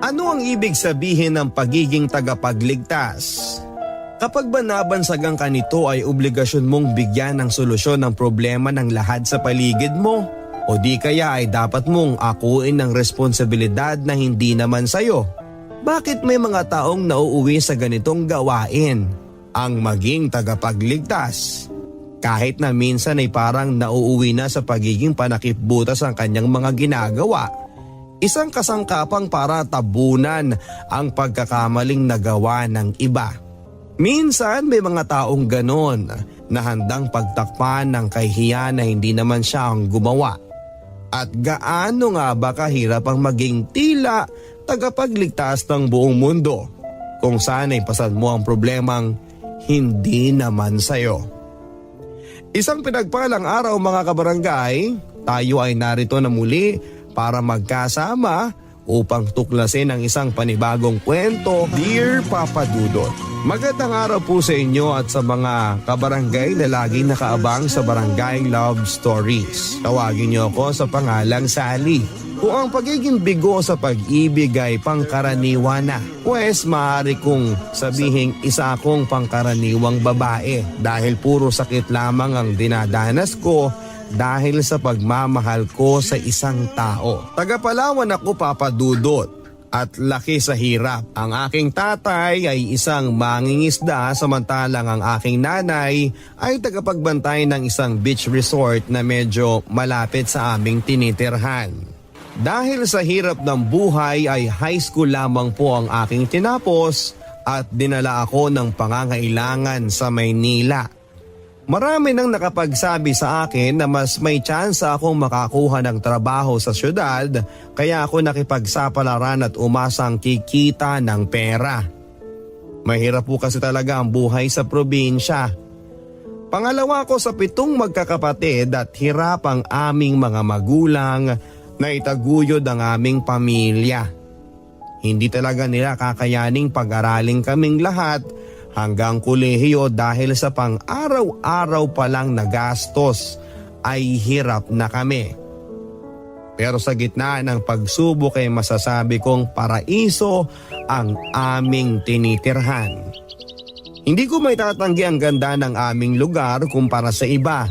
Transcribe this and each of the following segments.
Ano ang ibig sabihin ng pagiging tagapagligtas? Kapag ba nabansagan ka nito ay obligasyon mong bigyan ng solusyon ng problema ng lahat sa paligid mo? O di kaya ay dapat mong akuin ng responsibilidad na hindi naman sayo? Bakit may mga taong nauuwi sa ganitong gawain? Ang maging tagapagligtas. Kahit na minsan ay parang nauuwi na sa pagiging panakipbutas ang kanyang mga ginagawa. Isang kasangkapang para tabunan ang pagkakamaling nagawa ng iba. Minsan may mga taong ganon na handang pagtakpan ng kahihiyan na hindi naman siya ang gumawa. At gaano nga ba kahirap ang maging tila tagapagligtas ng buong mundo kung saan ay pasan mo ang problemang hindi naman sayo. Isang pinagpalang araw mga kabarangay, tayo ay narito na muli para magkasama upang tuklasin ang isang panibagong kwento. Dear Papa Dudut, magandang araw po sa inyo at sa mga kabarangay na laging nakaabang sa Barangay Love Stories. Tawagin niyo ako sa pangalang Sally. Kung ang pagiging bigo sa pag-ibig ay pangkaraniwan na, pues maaari kong sabihing isa akong pangkaraniwang babae dahil puro sakit lamang ang dinadanas ko dahil sa pagmamahal ko sa isang tao. Taga-Palawan ako, Papa Dudut, at laki sa hirap. Ang aking tatay ay isang mangingisda samantalang ang aking nanay ay tagapagbantay ng isang beach resort na medyo malapit sa aming tinitirhan. Dahil sa hirap ng buhay ay high school lamang po ang aking tinapos at dinala ako ng pangangailangan sa Maynila. Marami nang nakapagsabi sa akin na mas may tsansa akong makakuha ng trabaho sa syudad kaya ako nakipagsapalaran at umasang kikita ng pera. Mahirap po kasi talaga ang buhay sa probinsya. Pangalawa ko sa 7 magkakapatid at hirap ang aming mga magulang na itaguyod ang aming pamilya. Hindi talaga nila kakayaning pag-araling kaming lahat hanggang kolehiyo dahil sa pang-araw-araw pa lang na gastos ay hirap na kami. Pero sa gitna ng pagsubok ay masasabi kong paraiso ang aming tinitirhan. Hindi ko maitatanggi ang ganda ng aming lugar kumpara sa iba.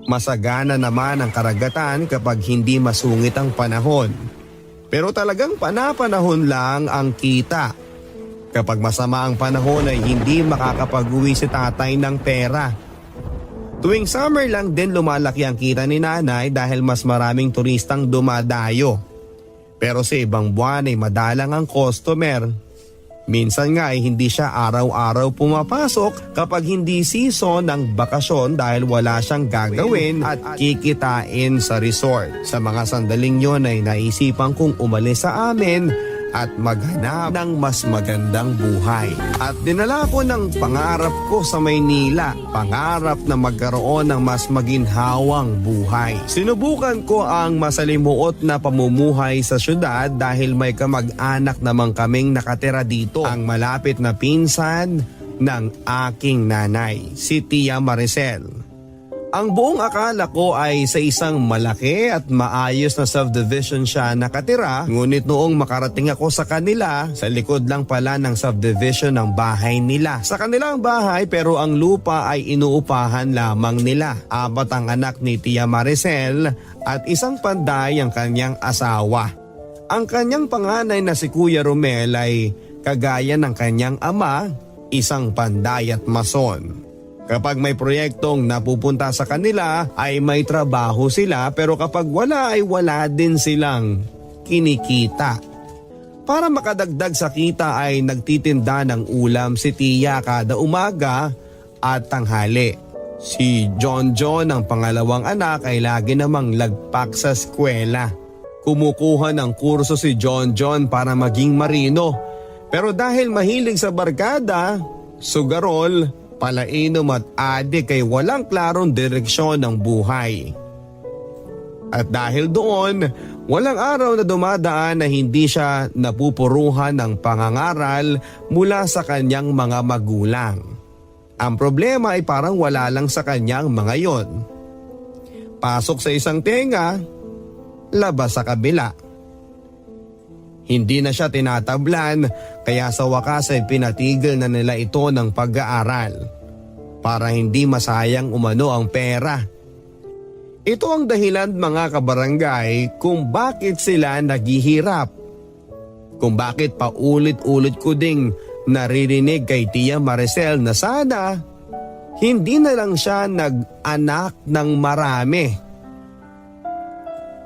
Masagana naman ang karagatan kapag hindi masungit ang panahon. Pero talagang panapanahon lang ang kita. Kapag masama ang panahon ay hindi makakapag-uwi si tatay ng pera. Tuwing summer lang din lumalaki ang kita ni nanay dahil mas maraming turistang dumadayo. Pero sa ibang buwan ay madalang ang customer. Minsan nga ay hindi siya araw-araw pumapasok kapag hindi season ng bakasyon dahil wala siyang gagawin at kikitain sa resort. Sa mga sandaling yon ay naisipan kong umalis sa amin at maghanap ng mas magandang buhay. At dinala ko ng pangarap ko sa Maynila, pangarap na magkaroon ng mas maginhawang buhay. Sinubukan ko ang masalimuot na pamumuhay sa syudad dahil may kamag-anak namang kaming nakatira dito, ang malapit na pinsan ng aking nanay, si Tia Maricel. Ang buong akala ko ay sa isang malaki at maayos na subdivision siya nakatira, ngunit noong makarating ako sa kanila, sa likod lang pala ng subdivision ng bahay nila. Sa kanilang bahay pero ang lupa ay inuupahan lamang nila. 4 ang anak ni Tia Maricel at isang panday ang kanyang asawa. Ang kanyang panganay na si Kuya Romel ay kagaya ng kanyang ama, isang panday at mason. Kapag may proyektong napupunta sa kanila ay may trabaho sila pero kapag wala ay wala din silang kinikita. Para makadagdag sa kita ay nagtitinda ng ulam si Tia kada umaga at tanghali. Si John ang pangalawang anak ay lagi namang lagpak sa eskwela. Kumukuha ng kurso si John para maging marino. Pero dahil mahilig sa barkada, sugarol, palainom at adik ay walang klarong direksyon ng buhay. At dahil doon, walang araw na dumadaan na hindi siya napupuruhan ng pangangaral mula sa kanyang mga magulang. Ang problema ay parang wala lang sa kanyang mga yon. Pasok sa isang tenga, labas sa kabila. Hindi na siya tinatablan kaya sa wakas ay pinatigil na nila ito ng pag-aaral para hindi masayang umano ang pera. Ito ang dahilan mga kabarangay kung bakit sila naghihirap. Kung bakit paulit-ulit ko ding naririnig kay Tia Maricel na sana hindi na lang siya nag-anak ng marami.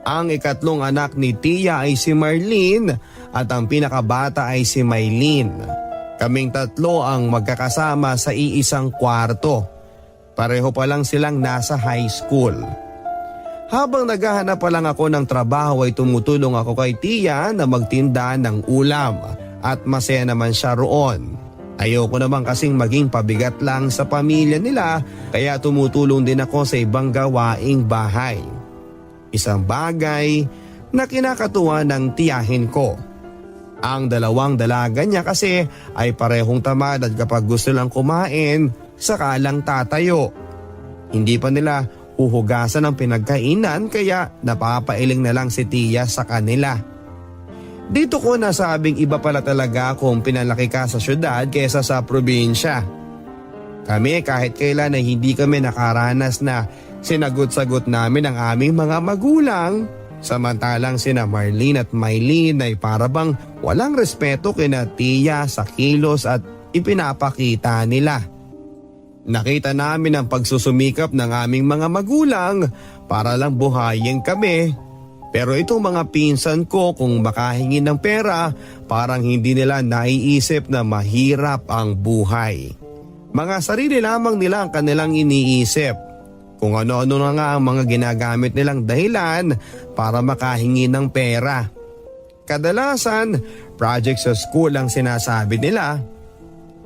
Ang ikatlong anak ni Tia ay si Marlene at ang pinakabata ay si Maylene. Kaming tatlo ang magkakasama sa iisang kwarto. Pareho pa lang silang nasa high school. Habang naghahanap pa lang ako ng trabaho ay tumutulong ako kay Tia na magtinda ng ulam at masaya naman siya roon. Ayoko naman kasing maging pabigat lang sa pamilya nila kaya tumutulong din ako sa ibang gawaing bahay. Isang bagay na kinakatuwa ng tiyahin ko. Ang dalawang dalaga niya kasi ay parehong tamad at kapag gusto lang kumain, saka lang tatayo. Hindi pa nila huhugasan ang pinagkainan kaya napapailing na lang si Tia sa kanila. Dito ko nasabing iba pala talaga kung pinalaki ka sa syudad kesa sa probinsya. Kami kahit kailan ay hindi kami nakaranas na sinagot-sagot namin ang aming mga magulang. Samantalang sina Marlene at Maylene ay parabang walang respeto kina Tia sa kilos at ipinapakita nila. Nakita namin ang pagsusumikap ng aming mga magulang para lang buhayin kami. Pero itong mga pinsan ko kung makahingi ng pera parang hindi nila naiisip na mahirap ang buhay. Mga sarili lamang nila ang kanilang iniisip. Kung ano-ano na nga ang mga ginagamit nilang dahilan para makahingi ng pera. Kadalasan, project sa school ang sinasabi nila.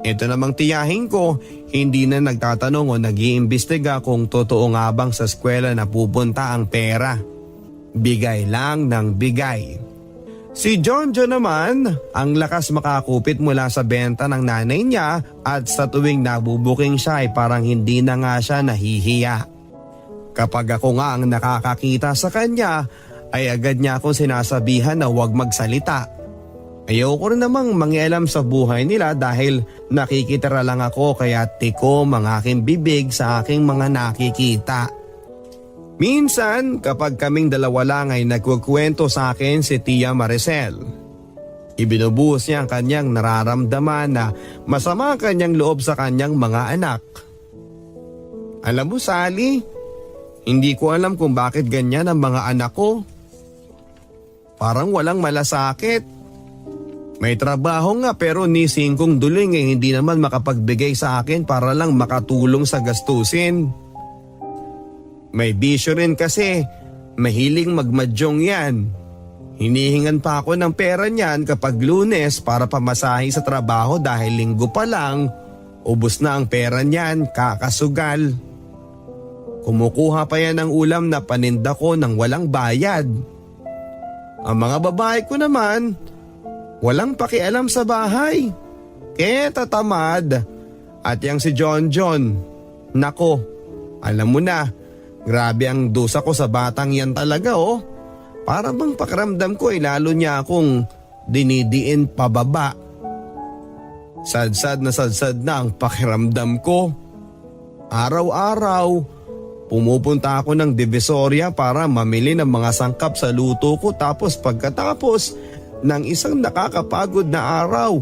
Ito namang tiyahin ko, hindi na nagtatanong o nag-iimbestiga kung totoo nga bang sa eskwela na pupunta ang pera. Bigay lang ng bigay. Si Jonjo naman, ang lakas makakupit mula sa benta ng nanay niya at sa tuwing nabubuking siya ay parang hindi na nga siya nahihiya. Kapag ako nga ang nakakakita sa kanya, ay agad niya akong sinasabihan na huwag magsalita. Ayoko rin namang mangialam sa buhay nila dahil nakikitira lang ako kaya tikom ang aking bibig sa aking mga nakikita. Minsan kapag kaming dalawa lang ay nagkukwento sa akin si Tia Maricel. Ibinubuhos niya ang kanyang nararamdaman na masama ang kanyang loob sa kanyang mga anak. Alam mo Sally, hindi ko alam kung bakit ganyan ang mga anak ko. Parang walang malasakit. May trabaho nga pero ni singkong duling hindi naman makapagbigay sa akin para lang makatulong sa gastusin. May bisyo rin kasi, mahiling magmadyong yan. Hinihingan pa ako ng pera niyan kapag Lunes para pamasahe sa trabaho dahil Linggo pa lang, ubos na ang pera niyan, kakasugal. Kumukuha pa yan ng ulam na paninda ko ng walang bayad. Ang mga babae ko naman, walang pakialam sa bahay. Kaya tatamad. At yang si John, nako, alam mo na, grabe ang dusa ko sa batang yan talaga oh. Para bang pakiramdam ko ay lalo niya akong dinidiin pababa. Sadsad na ang pakiramdam ko. Araw-araw, pumupunta ako ng Divisoria para mamili ng mga sangkap sa luto ko tapos pagkatapos ng isang nakakapagod na araw,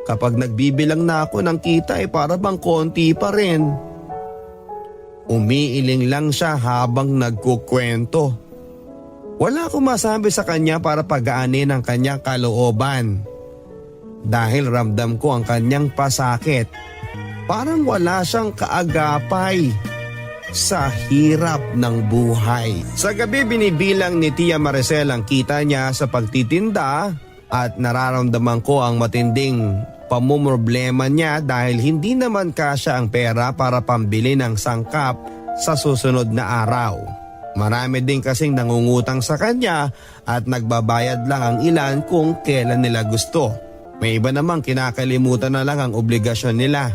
kapag nagbibilang na ako ng kita ay para bang konti pa rin. Umiiling lang siya habang nagkukwento. Wala akong masabi sa kanya para pagaanin ang kanyang kalooban. Dahil ramdam ko ang kanyang pasakit. Parang wala siyang kaagapay sa hirap ng buhay. Sa gabi binibilang ni Tia Maricel ang kita niya sa pagtitinda at nararamdaman ko ang matinding pamumroblema niya dahil hindi naman kasya ang pera para pambili ng sangkap sa susunod na araw. Marami din kasing nangungutang sa kanya at nagbabayad lang ang ilan kung kailan nila gusto. May iba namang kinakalimutan na lang ang obligasyon nila.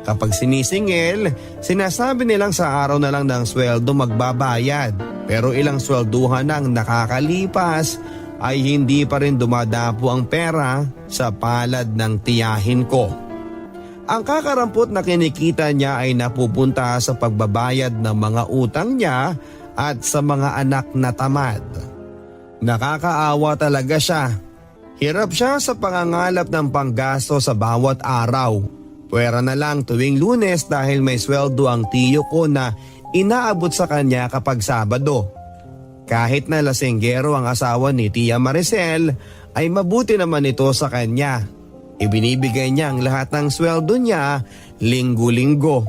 Kapag sinisingil, sinasabi nilang sa araw na lang ng sweldo magbabayad. Pero ilang swelduhan ang nakakalipas, ay hindi pa rin dumadapo ang pera sa palad ng tiyahin ko. Ang kakarampot na kinikita niya ay napupunta sa pagbabayad ng mga utang niya at sa mga anak na tamad. Nakakaawa talaga siya. Hirap siya sa pangangalap ng panggasto sa bawat araw. Pwera na lang tuwing Lunes dahil may sweldo ang tiyo ko na inaabot sa kanya kapag Sabado. Kahit na lasenggero ang asawa ni Tia Maricel, ay mabuti naman ito sa kanya. Ibinibigay niya ang lahat ng sweldo niya linggo-linggo.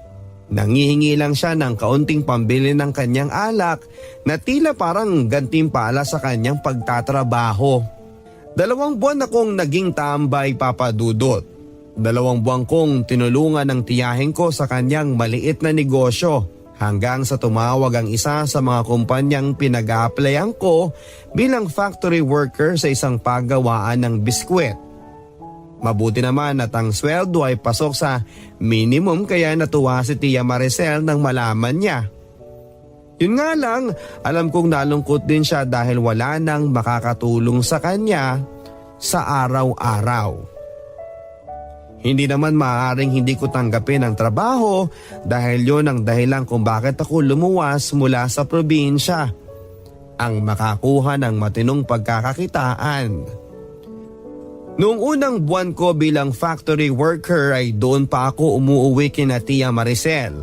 Nangihingi lang siya ng kaunting pambili ng kanyang alak na tila parang gantimpala sa kanyang pagtatrabaho. 2 buwan akong naging tambay, Papa Dudut. 2 buwan kong tinulungan ng tiyahin ko sa kanyang maliit na negosyo. Hanggang sa tumawag ang isa sa mga kumpanyang pinag-a-applyan ko bilang factory worker sa isang paggawaan ng biskwit. Mabuti naman at ang sweldo ay pasok sa minimum kaya natuwa si Tia Maricel nang malaman niya. Yun nga lang, alam kong nalungkot din siya dahil wala nang makakatulong sa kanya sa araw-araw. Hindi naman maaaring hindi ko tanggapin ang trabaho dahil yon ang dahilan kung bakit ako lumuwas mula sa probinsya. Ang makakuha ng matinong pagkakakitaan. Noong unang buwan ko bilang factory worker ay doon pa ako umuuwi kina Tia Maricel.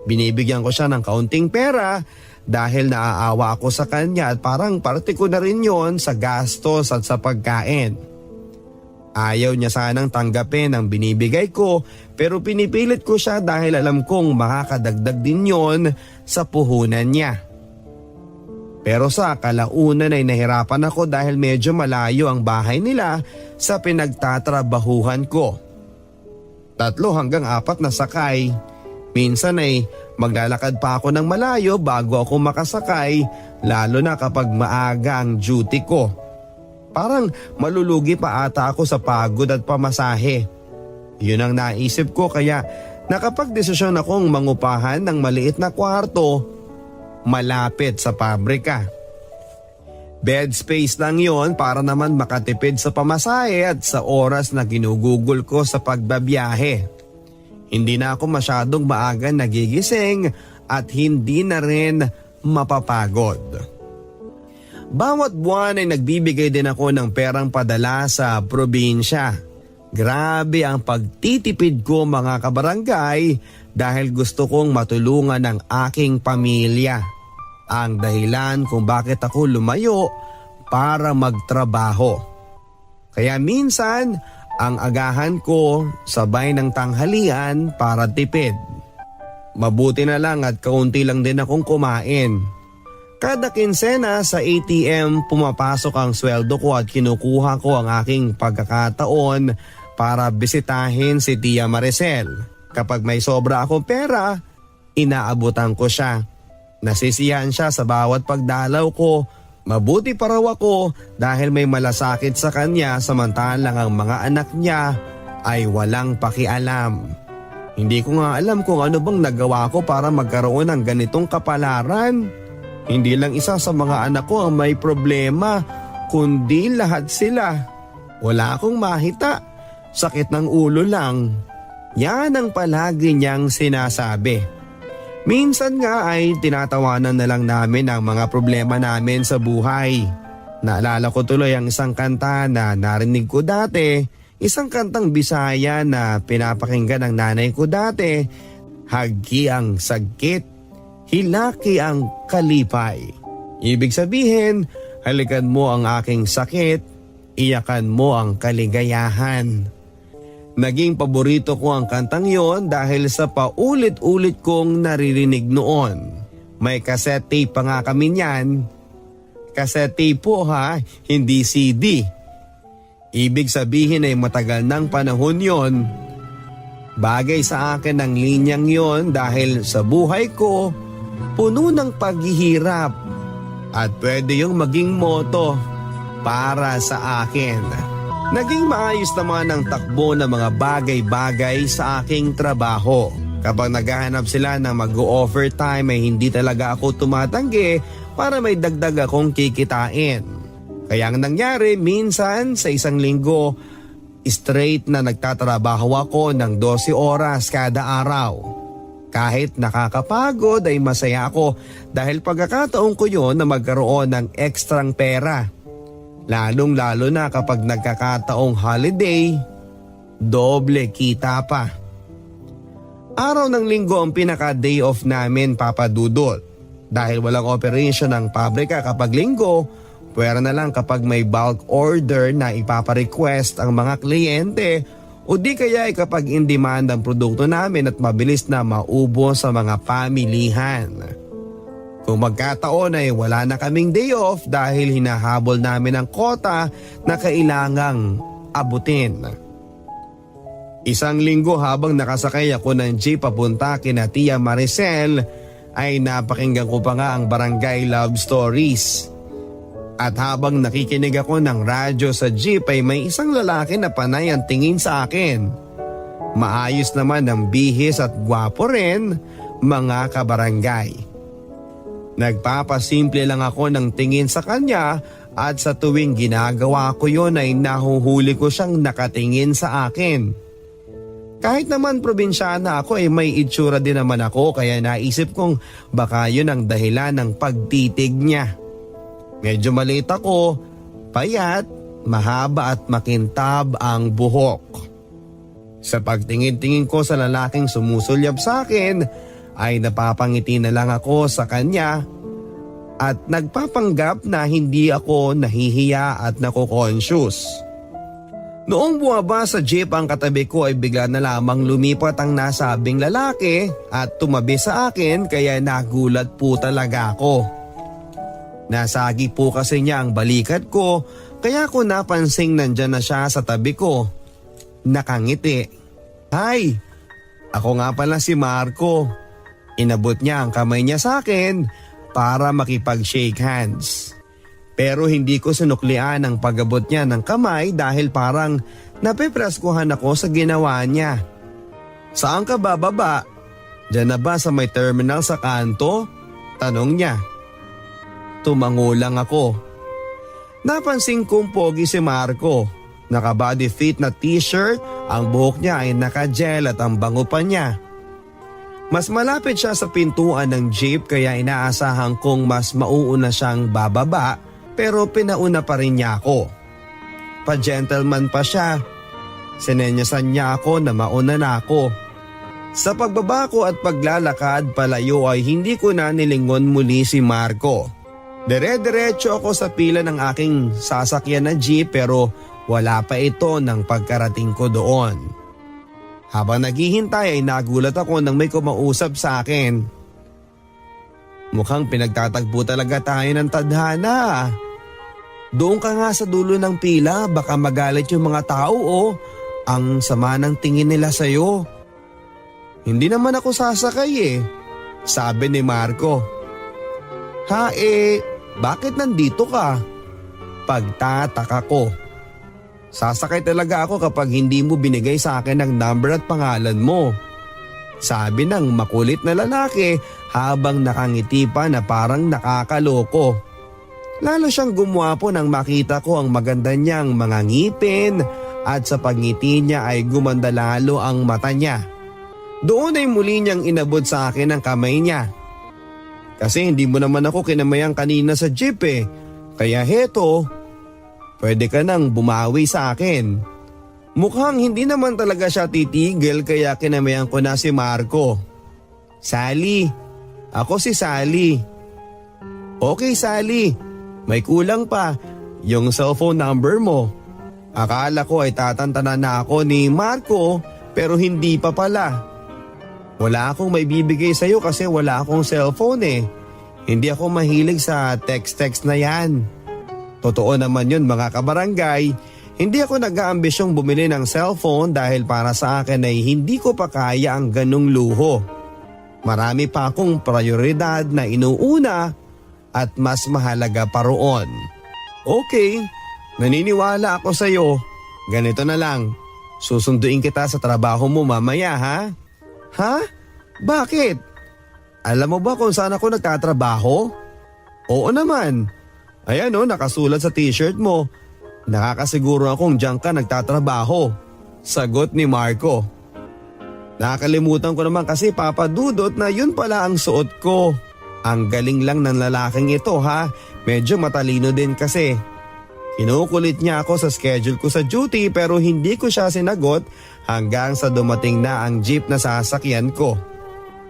Binibigyan ko siya ng kaunting pera dahil naaawa ako sa kanya at parang parte ko na rin yon sa gastos at sa pagkain. Ayaw niya sanang tanggapin ang binibigay ko pero pinipilit ko siya dahil alam kong makakadagdag din yon sa puhunan niya. Pero sa kalaunan ay nahirapan ako dahil medyo malayo ang bahay nila sa pinagtatrabahuhan ko. 3 hanggang 4 na sakay. Minsan ay maglalakad pa ako ng malayo bago ako makasakay lalo na kapag maaga ang duty ko. Parang malulugi pa ata ako sa pagod at pamasahe. Yun ang naisip ko kaya nakapagdesisyon akong mangupahan ng maliit na kwarto malapit sa pabrika. Bed space lang yon para naman makatipid sa pamasahe at sa oras na ginugugol ko sa pagbabiyahe. Hindi na ako masyadong maaga nagigising at hindi na rin mapapagod. Bawat buwan ay nagbibigay din ako ng perang padala sa probinsya. Grabe ang pagtitipid ko mga kabarangay dahil gusto kong matulungan ang aking pamilya. Ang dahilan kung bakit ako lumayo para magtrabaho. Kaya minsan ang agahan ko sabay ng tanghalian para tipid. Mabuti na lang at kaunti lang din akong kumain. Kada kinsena sa ATM pumapasok ang sweldo ko at kinukuha ko ang aking pagkakataon para bisitahin si Tia Maricel. Kapag may sobra akong pera, inaabutan ko siya. Nasisiyahan siya sa bawat pagdalaw ko. Mabuti pa raw ako dahil may malasakit sa kanya samantalang ang mga anak niya ay walang pakialam. Hindi ko nga alam kung ano bang nagawa ko para magkaroon ng ganitong kapalaran. Hindi lang isa sa mga anak ko ang may problema, kundi lahat sila. Wala akong mahita, sakit ng ulo lang. Yan ang palagi niyang sinasabi. Minsan nga ay tinatawanan na lang namin ang mga problema namin sa buhay. Naalala ko tuloy ang isang kanta na narinig ko dati, isang kantang Bisaya na pinapakinggan ng nanay ko dati, hagki ang sagkit, hilaki ang kalipay. Ibig sabihin, halikan mo ang aking sakit, iyakan mo ang kaligayahan. Naging paborito ko ang kantang yon dahil sa paulit-ulit kong naririnig noon. May cassette tape pa nga kami niyan. Cassette tape po ha, hindi CD. Ibig sabihin ay matagal ng panahon yon. Bagay sa akin ang linyang yon dahil sa buhay ko, puno ng paghihirap at pwede yung maging moto para sa akin. Naging maayos naman ang takbo ng mga bagay-bagay sa aking trabaho. Kapag naghahanap sila ng mag-overtime ay hindi talaga ako tumatanggi para may dagdag akong kikitain. Kaya ang nangyari, minsan sa isang linggo, straight na nagtatrabaho ako ng 12 oras kada araw. Kahit nakakapagod ay masaya ako dahil pagkakataon ko yon na magkaroon ng ekstrang pera. Lalong lalo na kapag nagkakataong holiday, doble kita pa. Araw ng linggo ang pinaka-day off namin, Papa Dudut. Dahil walang operation ng pabrika kapag linggo, pwera na lang kapag may bulk order na ipaparequest ang mga kliyente o di kaya ay kapag in demand ang produkto namin at mabilis na maubos sa mga pamilihan. Kung magkataon ay wala na kaming day off dahil hinahabol namin ang kota na kailangang abutin. Isang linggo habang nakasakay ako ng jeep papunta kina Tia Maricel ay napakinggan ko pa nga ang Barangay Love Stories. At habang nakikinig ako ng radyo sa jeep ay may isang lalaki na panay ang tingin sa akin. Maayos naman ang bihis at gwapo rin, mga kabarangay. Nagpapasimple lang ako ng tingin sa kanya at sa tuwing ginagawa ko yon ay nahuhuli ko siyang nakatingin sa akin. Kahit naman probinsyana ako ay may itsura din naman ako kaya naisip kong baka yun ang dahilan ng pagtitig niya. Medyo maliit ako, payat, mahaba at makintab ang buhok. Sa pagtingin-tingin ko sa lalaking sumusulyap sa akin ay napapangiti na lang ako sa kanya at nagpapanggap na hindi ako nahihiya at nako-conscious. Noong bumaba sa jeep ang katabi ko ay bigla na lamang lumipat ang nasabing lalaki at tumabi sa akin kaya nagulat po talaga ako. Nasagi po kasi niya ang balikat ko kaya ko napansing nandyan na siya sa tabi ko. Nakangiti. Hi! Ako nga pala si Marco. Inabot niya ang kamay niya sa akin para makipag-shake hands. Pero hindi ko sinuklian ang pag-abot niya ng kamay dahil parang napipraskuhan ako sa ginawa niya. Saan ka bababa? Diyan na ba sa may terminal sa kanto? Tanong niya. Tumango lang ako. Napansin kong pogi si Marco. Naka-body fit na t-shirt, ang buhok niya ay naka-gel at ang bango pa niya. Mas malapit siya sa pintuan ng jeep kaya inaasahan kong mas mauuna siyang bababa pero pinauna pa rin niya ako. Pa-gentleman pa siya. Sinenyasan niya ako na mauna na ako. Sa pagbaba ko at paglalakad palayo ay hindi ko na nilingon muli si Marco. Dire-diretso ako sa pila ng aking sasakyan na jeep pero wala pa ito ng pagkarating ko doon. Habang naghihintay ay nagulat ako nang may kumausap sa akin. Mukhang pinagtatagpo talaga tayo ng tadhana. Doon ka nga sa dulo ng pila, baka magalit yung mga tao o ang sama ng tingin nila sa'yo. Hindi naman ako sasakay sabi ni Marco. Ha bakit nandito ka? Pagtataka ko. Sasakay talaga ako kapag hindi mo binigay sa akin ang number at pangalan mo. Sabi ng makulit na lalaki habang nakangiti pa na parang nakakaloko. Lalo siyang gumwapo nang makita ko ang maganda niyang mga ngipin at sa pagngiti niya ay gumanda lalo ang mata niya. Doon ay muli niyang inabot sa akin ang kamay niya. Kasi hindi mo naman ako kinamayang kanina sa jeep kaya heto, pwede ka nang bumawi sa akin. Mukhang hindi naman talaga siya titigil kaya kinamayan ko na si Marco. Sally, ako si Sally. Okay Sally, may kulang pa, yung cellphone number mo. Akala ko ay tatantanan na ako ni Marco pero hindi pa pala. Wala akong may bibigay sa'yo kasi wala akong cellphone Hindi ako mahilig sa text-text na yan. Totoo naman yun mga kabarangay. Hindi ako nag-aambisyong bumili ng cellphone dahil para sa akin ay hindi ko pa kaya ang ganung luho. Marami pa akong prioridad na inuuna at mas mahalaga pa roon. Okay, naniniwala ako sa'yo. Ganito na lang, susunduin kita sa trabaho mo mamaya ha? Ha? Bakit? Alam mo ba kung saan ako nagtatrabaho? Oo naman. Ayan o, nakasulat sa t-shirt mo. Nakakasiguro akong diyan ka nagtatrabaho. Sagot ni Marco. Nakakalimutan ko naman kasi Papa Dudut na yun pala ang suot ko. Ang galing lang ng lalaking ito ha, medyo matalino din kasi. Kinukulit niya ako sa schedule ko sa duty pero hindi ko siya sinagot hanggang sa dumating na ang jeep na sasakyan ko.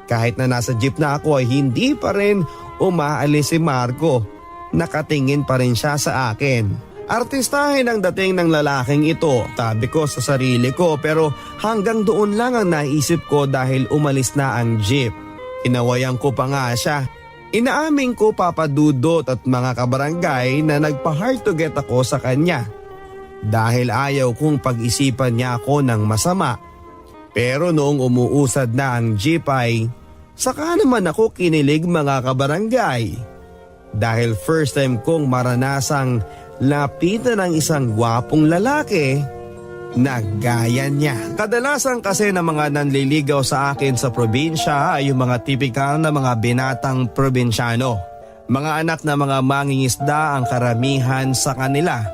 Kahit na nasa jeep na ako ay hindi pa rin umaalis si Marco. Nakatingin pa rin siya sa akin. Artistahin ang dating ng lalaking ito, sabi ko sa sarili ko, pero hanggang doon lang ang naisip ko dahil umalis na ang jeep. Inawayan ko pa nga siya. Inaamin ko Papa Dudut at mga kabarangay na nagpa-hard to get ako sa kanya. Dahil ayaw kong pag-isipan niya ako ng masama. Pero noong umuusad na ang jeep ay saka naman ako kinilig mga kabarangay. Dahil first time kong maranasang lapitan ng isang gwapong lalaki na gaya niya. Kadalasan kasi ng mga nanliligaw sa akin sa probinsya ay yung mga tipikal na mga binatang probinsyano. Mga anak na mga mangingisda ang karamihan sa kanila.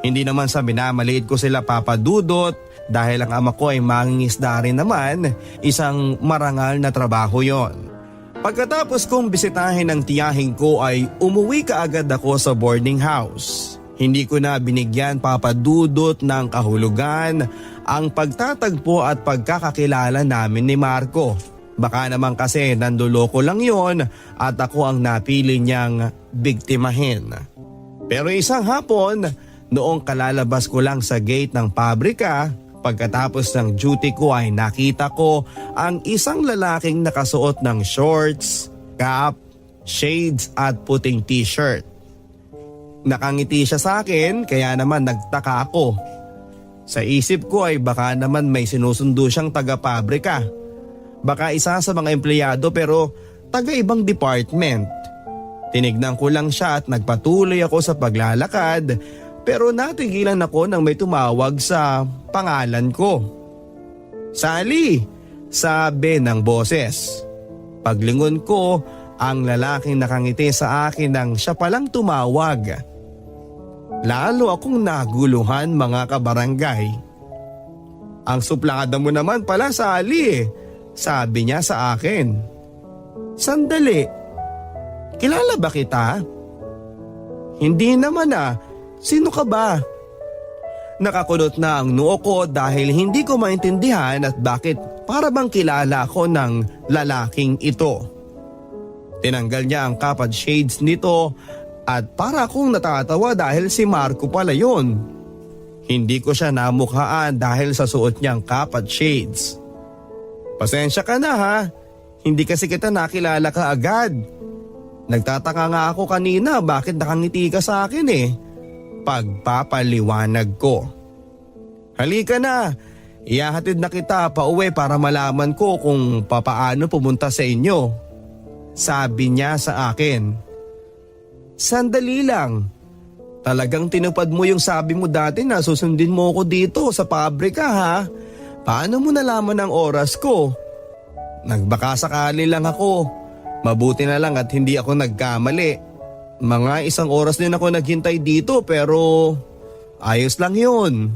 Hindi naman sa minamaliit ko sila Papa Dudut dahil ang ama ko ay mangingisda rin naman, isang marangal na trabaho yon. Pagkatapos kong bisitahin ang tiyahing ko ay umuwi kaagad ako sa boarding house. Hindi ko na binigyan Papa Dudut ng kahulugan ang pagtatagpo at pagkakakilala namin ni Marco. Baka naman kasi nanduloko lang yon at ako ang napili niyang biktimahin. Pero isang hapon, noong kalalabas ko lang sa gate ng pabrika, pagkatapos ng duty ko ay nakita ko ang isang lalaking nakasuot ng shorts, cap, shades at puting t-shirt. Nakangiti siya sa akin kaya naman nagtaka ako. Sa isip ko ay baka naman may sinusundo siyang taga-pabrika. Baka isa sa mga empleyado pero taga-ibang department. Tinignan ko lang siya at nagpatuloy ako sa paglalakad pero natigilan ako nang may tumawag sa pangalan ko. Sally, sabi ng boses. Paglingon ko, ang lalaking nakangiti sa akin nang siya palang tumawag. Lalo akong naguluhan mga kabarangay. Ang suplada mo naman pala Sally, sabi niya sa akin. Sandali, kilala ba kita? Hindi naman sino ka ba? Nakakulot na ang noo ko dahil hindi ko maintindihan at bakit para bang kilala ako ng lalaking ito. Tinanggal niya ang cap at shades nito at para akong natatawa dahil si Marco pala yun. Hindi ko siya namukhaan dahil sa suot niyang cap at shades. Pasensya ka na ha, hindi kasi kita nakilala ka agad. Nagtataka nga ako kanina bakit nakangiti ka sa akin Pagpapaliwanag ko. Halika na, ihahatid na kita pauwi para malaman ko kung papaano pumunta sa inyo. Sabi niya sa akin. Sandali lang. Talagang tinupad mo yung sabi mo dati na susundin mo ko dito sa pabrika ha? Paano mo nalaman ang oras ko? Nagbaka sakali lang ako. Mabuti na lang at hindi ako nagkamali. Mga 1 oras din ako naghintay dito pero ayos lang yun.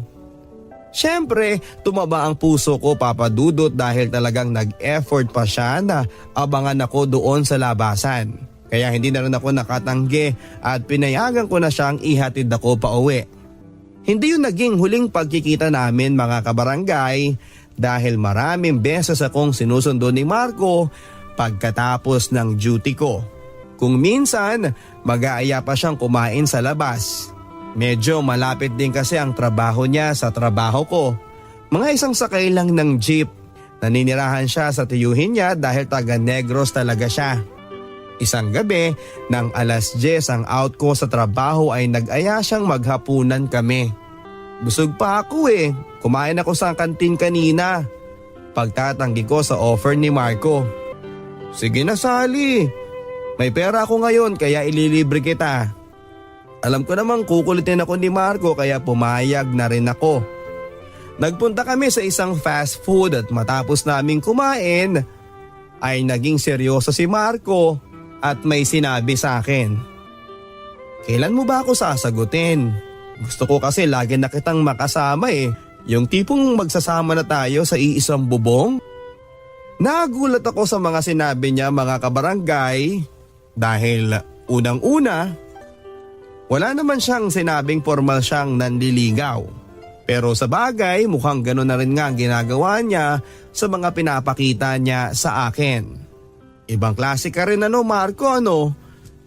Siyempre, tumaba ang puso ko Papa Dudut dahil talagang nag-effort pa siya na abangan ako doon sa labasan. Kaya hindi na rin ako nakatanggi at pinayagan ko na siyang ihatid ako pa uwi. Hindi yun naging huling pagkikita namin mga kabarangay dahil maraming beses akong sinusundo ni Marco pagkatapos ng duty ko. Kung minsan, mag-aaya pa siyang kumain sa labas. Medyo malapit din kasi ang trabaho niya sa trabaho ko. Mga 1 sakay lang ng jeep. Naninirahan siya sa tiyuhin niya dahil taga Negros talaga siya. Isang gabi, nang 10:00 ang out ko sa trabaho ay nag-aya siyang maghapunan kami. Busog pa ako kumain ako sa kantin kanina. Pagtatanggi ko sa offer ni Marco. Sige na Sally, may pera ako ngayon kaya ililibre kita. Alam ko namang kukulitin ako ni Marco kaya pumayag na rin ako. Nagpunta kami sa isang fast food at matapos naming kumain ay naging seryoso si Marco at may sinabi sa akin. Kailan mo ba ako sasagutin? Gusto ko kasi lagi na kitang makasama eh. Yung tipong magsasama na tayo sa iisang bubong. Nagulat ako sa mga sinabi niya mga kabarangay dahil unang-una, wala naman siyang sinabing formal siyang nanliligaw. Pero sa bagay mukhang gano'n na rin nga ang ginagawa niya sa mga pinapakita niya sa akin. Ibang klase ka rin Marco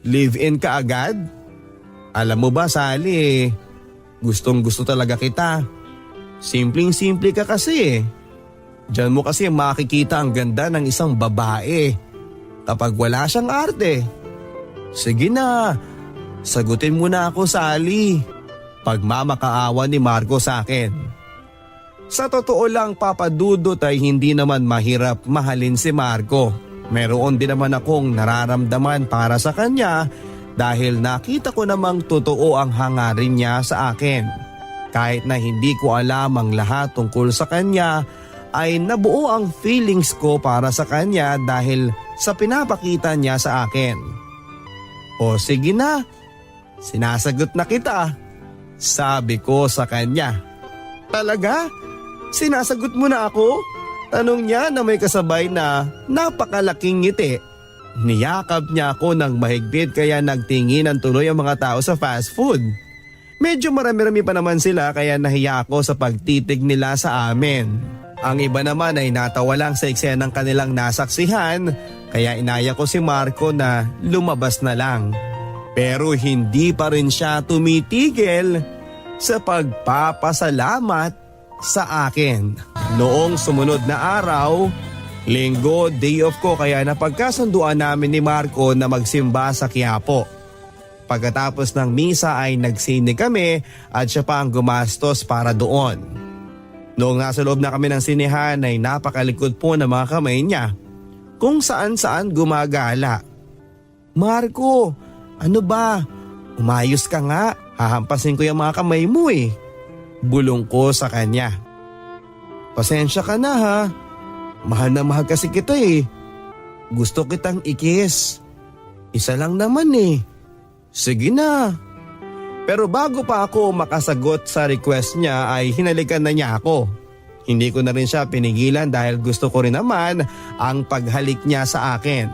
live-in ka agad? Alam mo ba Sally, gustong gusto talaga kita. Simpleng-simple ka kasi. Diyan mo kasi makikita ang ganda ng isang babae kapag wala siyang arte. Sige na, sagutin mo na ako Sally. Pagmamakaawa ni Marco sa akin. Sa totoo lang papadudot ay hindi naman mahirap mahalin si Marco. Meron din naman akong nararamdaman para sa kanya dahil nakita ko namang totoo ang hangarin niya sa akin. Kahit na hindi ko alam ang lahat tungkol sa kanya ay nabuo ang feelings ko para sa kanya dahil sa pinapakita niya sa akin. O sige na, sinasagot na kita, sabi ko sa kanya. Talaga? Sinasagot mo na ako? Tanong niya na may kasabay na napakalaking ngiti. Niyakap niya ako ng mahigpit kaya nagtinginan tuloy ang mga tao sa fast food. Medyo marami-rami pa naman sila kaya nahiya ako sa pagtitig nila sa amin. Ang iba naman ay natawa lang sa eksenang kanilang nasaksihan kaya inaya ko si Marco na lumabas na lang. Pero hindi pa rin siya tumitigil sa pagpapasalamat sa akin. Noong sumunod na araw, Linggo, day off ko kaya napagkasunduan namin ni Marco na magsimba sa Quiapo. Pagkatapos ng misa ay nagsine kami at siya pa ang gumastos para doon. Noong nasa loob na kami ng sinehan ay napakalikod po ng mga kamay niya kung saan-saan gumagala. Marco, ano ba? Umayos ka nga, hahampasin ko yung mga kamay mo eh. Bulong ko sa kanya. Pasensya ka na ha. Mahal na mahal kasi kita eh. Gusto kitang ikis. Isa lang naman eh. Sige na. Pero bago pa ako makasagot sa request niya ay hinalikan na niya ako. Hindi ko na rin siya pinigilan dahil gusto ko rin naman ang paghalik niya sa akin.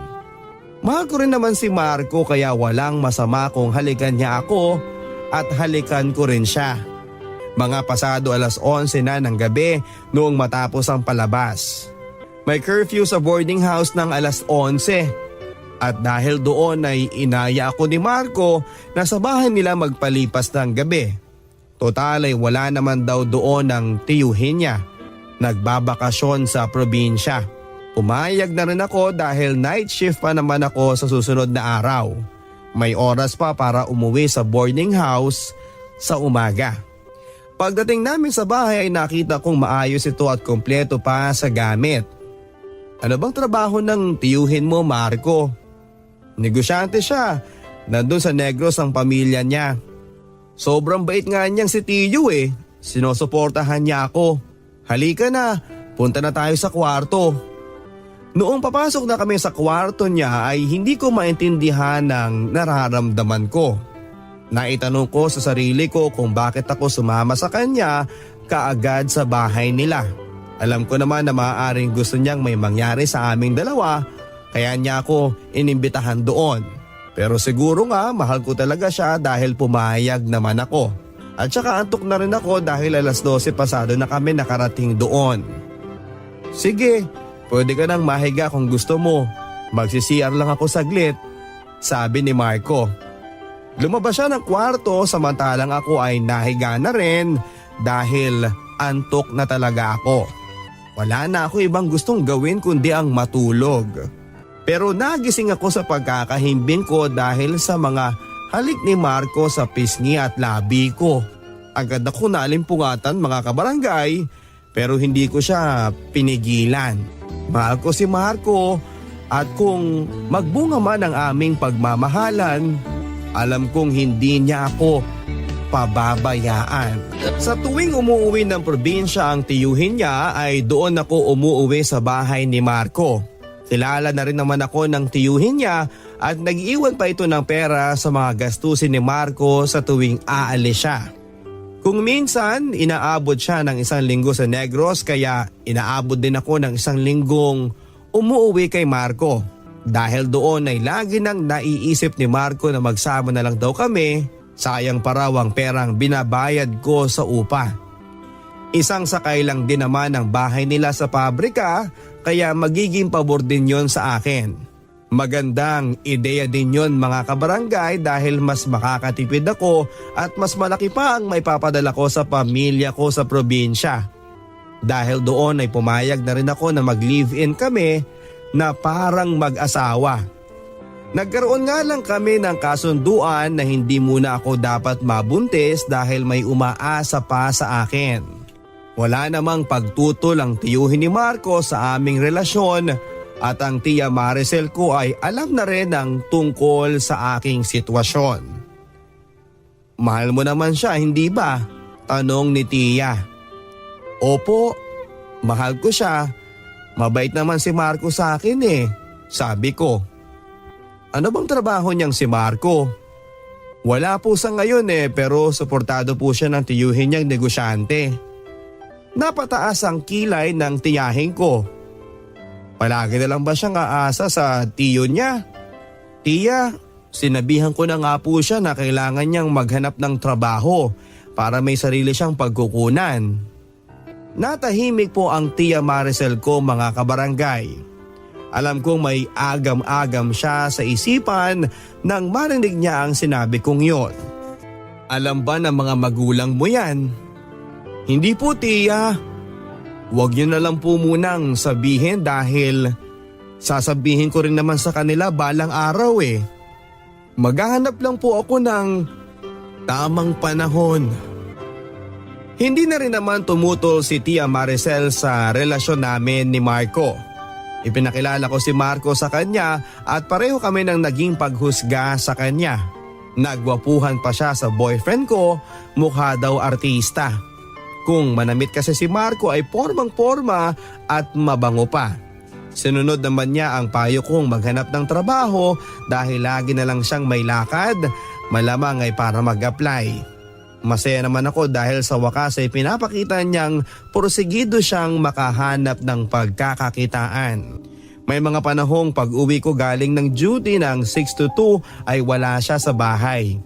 Mahal ko rin naman si Marco kaya walang masama kung halikan niya ako at halikan ko rin siya. Mga pasado 11:00 na ng gabi noong matapos ang palabas. May curfew sa boarding house ng 11:00 at dahil doon ay inaya ako ni Marco na sa bahay nila magpalipas ng gabi. Total ay wala naman daw doon ang tiyuhin niya. Nagbabakasyon sa probinsya. Pumayag na rin ako dahil night shift pa naman ako sa susunod na araw. May oras pa para umuwi sa boarding house sa umaga. Pagdating namin sa bahay ay nakita kong maayos ito at kompleto pa sa gamit. Ano bang trabaho ng tiyuhin mo, Marco? Negosyante siya. Nandun sa Negros ang pamilya niya. Sobrang bait nga niyang si tiyo eh. Sinusuportahan niya ako. Halika na, punta na tayo sa kwarto. Noong papasok na kami sa kwarto niya ay hindi ko maintindihan ang nararamdaman ko. Naitanong ko sa sarili ko kung bakit ako sumama sa kanya kaagad sa bahay nila. Alam ko naman na maaaring gusto niyang may mangyari sa aming dalawa kaya niya ako inimbitahan doon. Pero siguro nga mahal ko talaga siya dahil pumayag naman ako. At saka antok na rin ako dahil 12:00 pasado na kami nakarating doon. Sige, pwede ka nang mahiga kung gusto mo. Magsi-CR lang ako saglit, sabi ni Marco. Lumabas siya ng kwarto samantalang ako ay nahiga na rin dahil antok na talaga ako. Wala na ako ibang gustong gawin kundi ang matulog. Pero nagising ako sa pagkakahimbing ko dahil sa mga halik ni Marco sa pisngi at labi ko. Agad ako nalimpungatan mga kabarangay pero hindi ko siya pinigilan. Mahal ko si Marco at kung magbunga man ang aming pagmamahalan, alam kong hindi niya ako pababayaan. Sa tuwing umuwi ng probinsya ang tiyuhin niya ay doon ako umuwi sa bahay ni Marco. Kilala na rin naman ako ng tiyuhin niya at nag-iwan pa ito ng pera sa mga gastusin ni Marco sa tuwing aalis siya. Kung minsan, inaabot siya ng 1 linggo sa Negros kaya inaabot din ako ng 1 linggong umuwi kay Marco. Dahil doon ay lagi nang naiisip ni Marco na magsama na lang daw kami, sayang pa raw ang perang binabayad ko sa upa. Isang sakay lang din naman ang bahay nila sa pabrika kaya magiging pabor din yon sa akin. Magandang ideya din yon mga kabarangay dahil mas makakatipid ako at mas malaki pa ang maipapadala ko sa pamilya ko sa probinsya. Dahil doon ay pumayag na rin ako na mag-live-in kami na parang mag-asawa. Nagkaroon nga lang kami ng kasunduan na hindi muna ako dapat mabuntis dahil may umaasa pa sa akin. Wala namang pagtutol ang tiyuhin ni Marco sa aming relasyon at ang tiya Maricel ko ay alam na rin ang tungkol sa aking sitwasyon. Mahal mo naman siya, hindi ba? Tanong ni tiya. Opo, mahal ko siya. Mabait naman si Marco sa akin sabi ko. Ano bang trabaho niyang si Marco? Wala po sa ngayon pero suportado po siya ng tiyuhin niyang negosyante. Napataas ang kilay ng tiyahin ko. Palagi na lang ba siyang aasa sa tiyo niya? Tiya, sinabihan ko na nga po siya na kailangan niyang maghanap ng trabaho para may sarili siyang pagkukunan. Natahimik po ang tiya Maricel ko mga kabarangay. Alam kong may agam-agam siya sa isipan nang marinig niya ang sinabi kong yon. Alam ba ng mga magulang mo yan? Hindi po tiya. Huwag niyo na lang po munang sabihin dahil sasabihin ko rin naman sa kanila balang araw Maghahanap lang po ako ng tamang panahon. Hindi na rin naman tumutol si Tia Maricel sa relasyon namin ni Marco. Ipinakilala ko si Marco sa kanya at pareho kami nang naging paghusga sa kanya. Nagwapuhan pa siya sa boyfriend ko, mukha daw artista. Kung manamit kasi si Marco ay formang-forma at mabango pa. Sinunod naman niya ang payo kong maghanap ng trabaho dahil lagi na lang siyang may lakad, malamang ay para mag-apply. Masaya naman ako dahil sa wakas ay pinapakita niyang porsigido siyang makahanap ng pagkakakitaan. May mga panahong pag-uwi ko galing ng duty ng 6 to 2 ay wala siya sa bahay.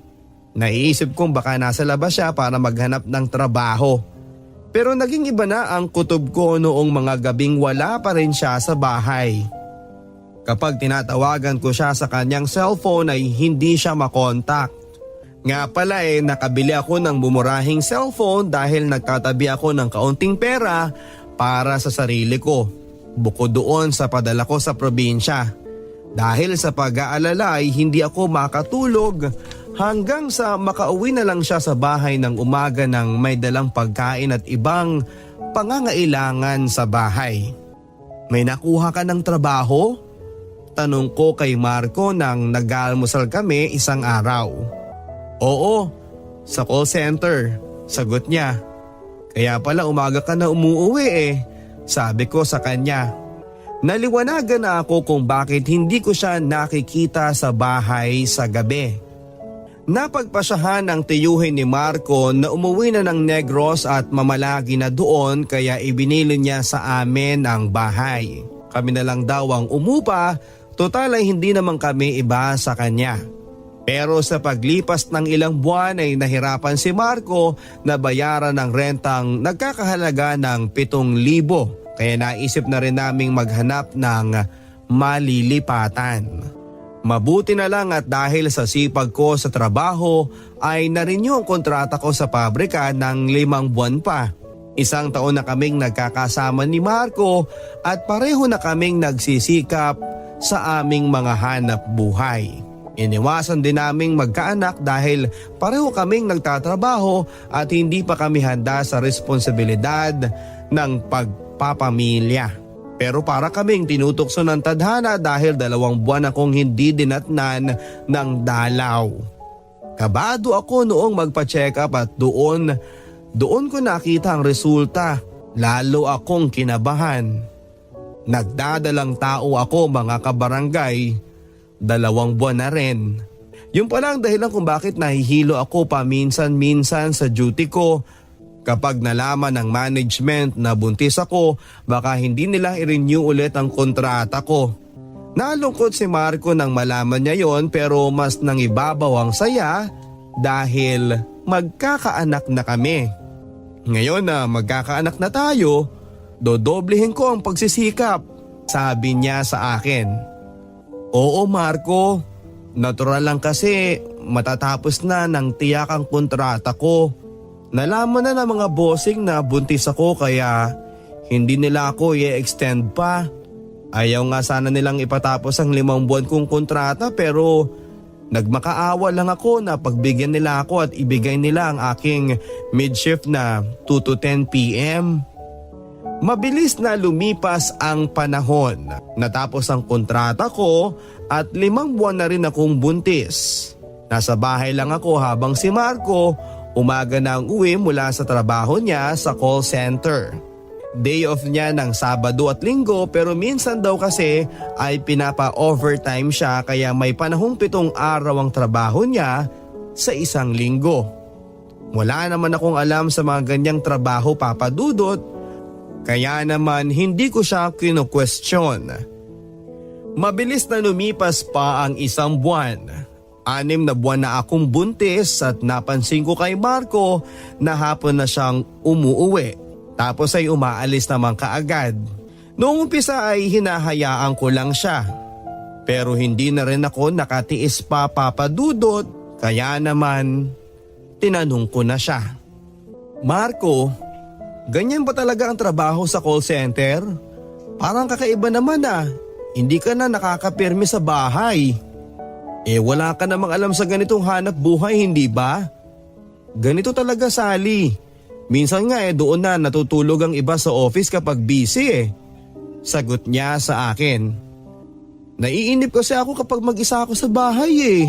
Naiisip kong baka nasa labas siya para maghanap ng trabaho. Pero naging iba na ang kutob ko noong mga gabing wala pa rin siya sa bahay. Kapag tinatawagan ko siya sa kanyang cellphone ay hindi siya makontak. Nga pala nakabili ako ng bumurahing cellphone dahil nagtatabi ako ng kaunting pera para sa sarili ko. Bukod doon sa padala ko sa probinsya. Dahil sa pag-aalala ay hindi ako makatulog hanggang sa makauwi na lang siya sa bahay ng umaga ng may dalang pagkain at ibang pangangailangan sa bahay. May nakuha ka ng trabaho? Tanong ko kay Marco nang nag-almusal kami isang araw. Oo, sa call center, sagot niya. Kaya pala umaga ka na umuuwi sabi ko sa kanya. Naliwanagan na ako kung bakit hindi ko siya nakikita sa bahay sa gabi. Napagpasyahan ang tiyuhin ni Marco na umuwi na ng Negros at mamalagi na doon kaya ibinili niya sa amin ang bahay. Kami na lang daw ang umupa, total ay hindi naman kami iba sa kanya. Pero sa paglipas ng ilang buwan ay nahirapan si Marco na bayaran ng rentang nagkakahalaga ng 7,000. Kaya naisip na rin naming maghanap ng malilipatan. Mabuti na lang at dahil sa sipag ko sa trabaho ay na-renew ang kontrata ko sa pabrika ng 5 buwan pa. 1 taon na kaming nagkakasama ni Marco at pareho na kaming nagsisikap sa aming mga hanap buhay. Iniwasan din naming magkaanak dahil pareho kaming nagtatrabaho at hindi pa kami handa sa responsibilidad ng pagpapamilya. Pero para kaming tinutokso ng tadhana dahil 2 buwan akong hindi dinatnan ng dalaw. Kabado ako noong magpa-check up at doon ko nakita ang resulta. Lalo akong kinabahan. Nagdadalang tao ako mga kabarangay, 2 buwan na rin. Yung pala ang dahilan kung bakit nahihilo ako paminsan-minsan sa duty ko. Kapag nalaman ng management na buntis ako, baka hindi nila i-renew ulit ang kontrata ko. Nalungkot si Marco nang malaman niya yon, pero mas nangibabaw ang saya dahil magkakaanak na kami. Ngayon na magkakaanak na tayo, dodoblehin ko ang pagsisikap, sabi niya sa akin. Oo Marco, natural lang kasi matatapos na ng tiyak ang kontrata ko. Nalaman na ng mga bossing na buntis ako kaya hindi nila ako i-extend pa. Ayaw nga sana nilang ipatapos ang 5 buwan kong kontrata pero nagmakaawa lang ako na pagbigyan nila ako at ibigay nila ang aking mid-shift na 2 to 10 p.m. Mabilis na lumipas ang panahon. Natapos ang kontrata ko at 5 buwan na rin akong buntis. Nasa bahay lang ako habang si Marco umaga na ang uwi mula sa trabaho niya sa call center. Day off niya ng Sabado at Linggo pero minsan daw kasi ay pinapa-overtime siya kaya may panahong 7 araw ang trabaho niya sa isang linggo. Wala naman akong alam sa mga ganyang trabaho, Papa Dudut, kaya naman hindi ko siya kino-question. Mabilis na lumipas pa ang 1 buwan. 6 na buwan na akong buntis at napansin ko kay Marco na hapon na siyang umuuwi. Tapos ay umaalis naman kaagad. Noong umpisa ay hinahayaan ko lang siya. Pero hindi na rin ako nakatiis pa, Papa Dudut, kaya naman tinanong ko na siya. Marco, ganyan ba talaga ang trabaho sa call center? Parang kakaiba naman hindi ka na nakakapirmi sa bahay. Wala ka namang alam sa ganitong hanap buhay, hindi ba? Ganito talaga, Sally. Minsan nga doon na natutulog ang iba sa office kapag busy Sagot niya sa akin. Naiinip kasi ako kapag mag-isa ako sa bahay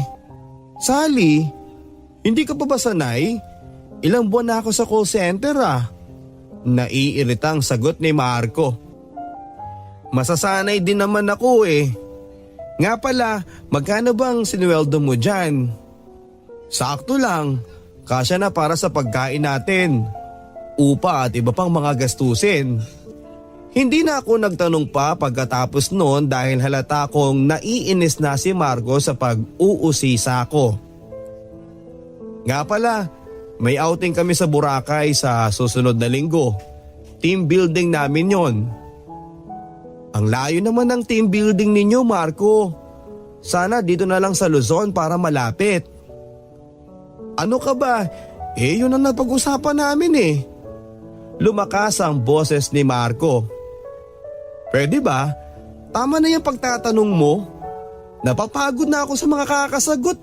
Sally, hindi ka pa ba sanay? Ilang buwan na ako sa call center Naiiritang sagot ni Marco. Masasanay din naman ako Nga pala, magkano bang sinuweldo mo dyan? Sakto lang, kasya na para sa pagkain natin. Upa at iba pang mga gastusin. Hindi na ako nagtanong pa pagkatapos noon dahil halata kong naiinis na si Marco sa pag-uusisa ko. Nga pala, may outing kami sa Boracay sa susunod na linggo. Team building namin yon. Ang layo naman ng team building ninyo, Marco. Sana dito na lang sa Luzon para malapit. Ano ka ba? Yun ang napag-usapan namin Lumakas ang boses ni Marco. Pwede ba? Tama na yung pagtatanong mo. Napapagod na ako sa mga kakasagot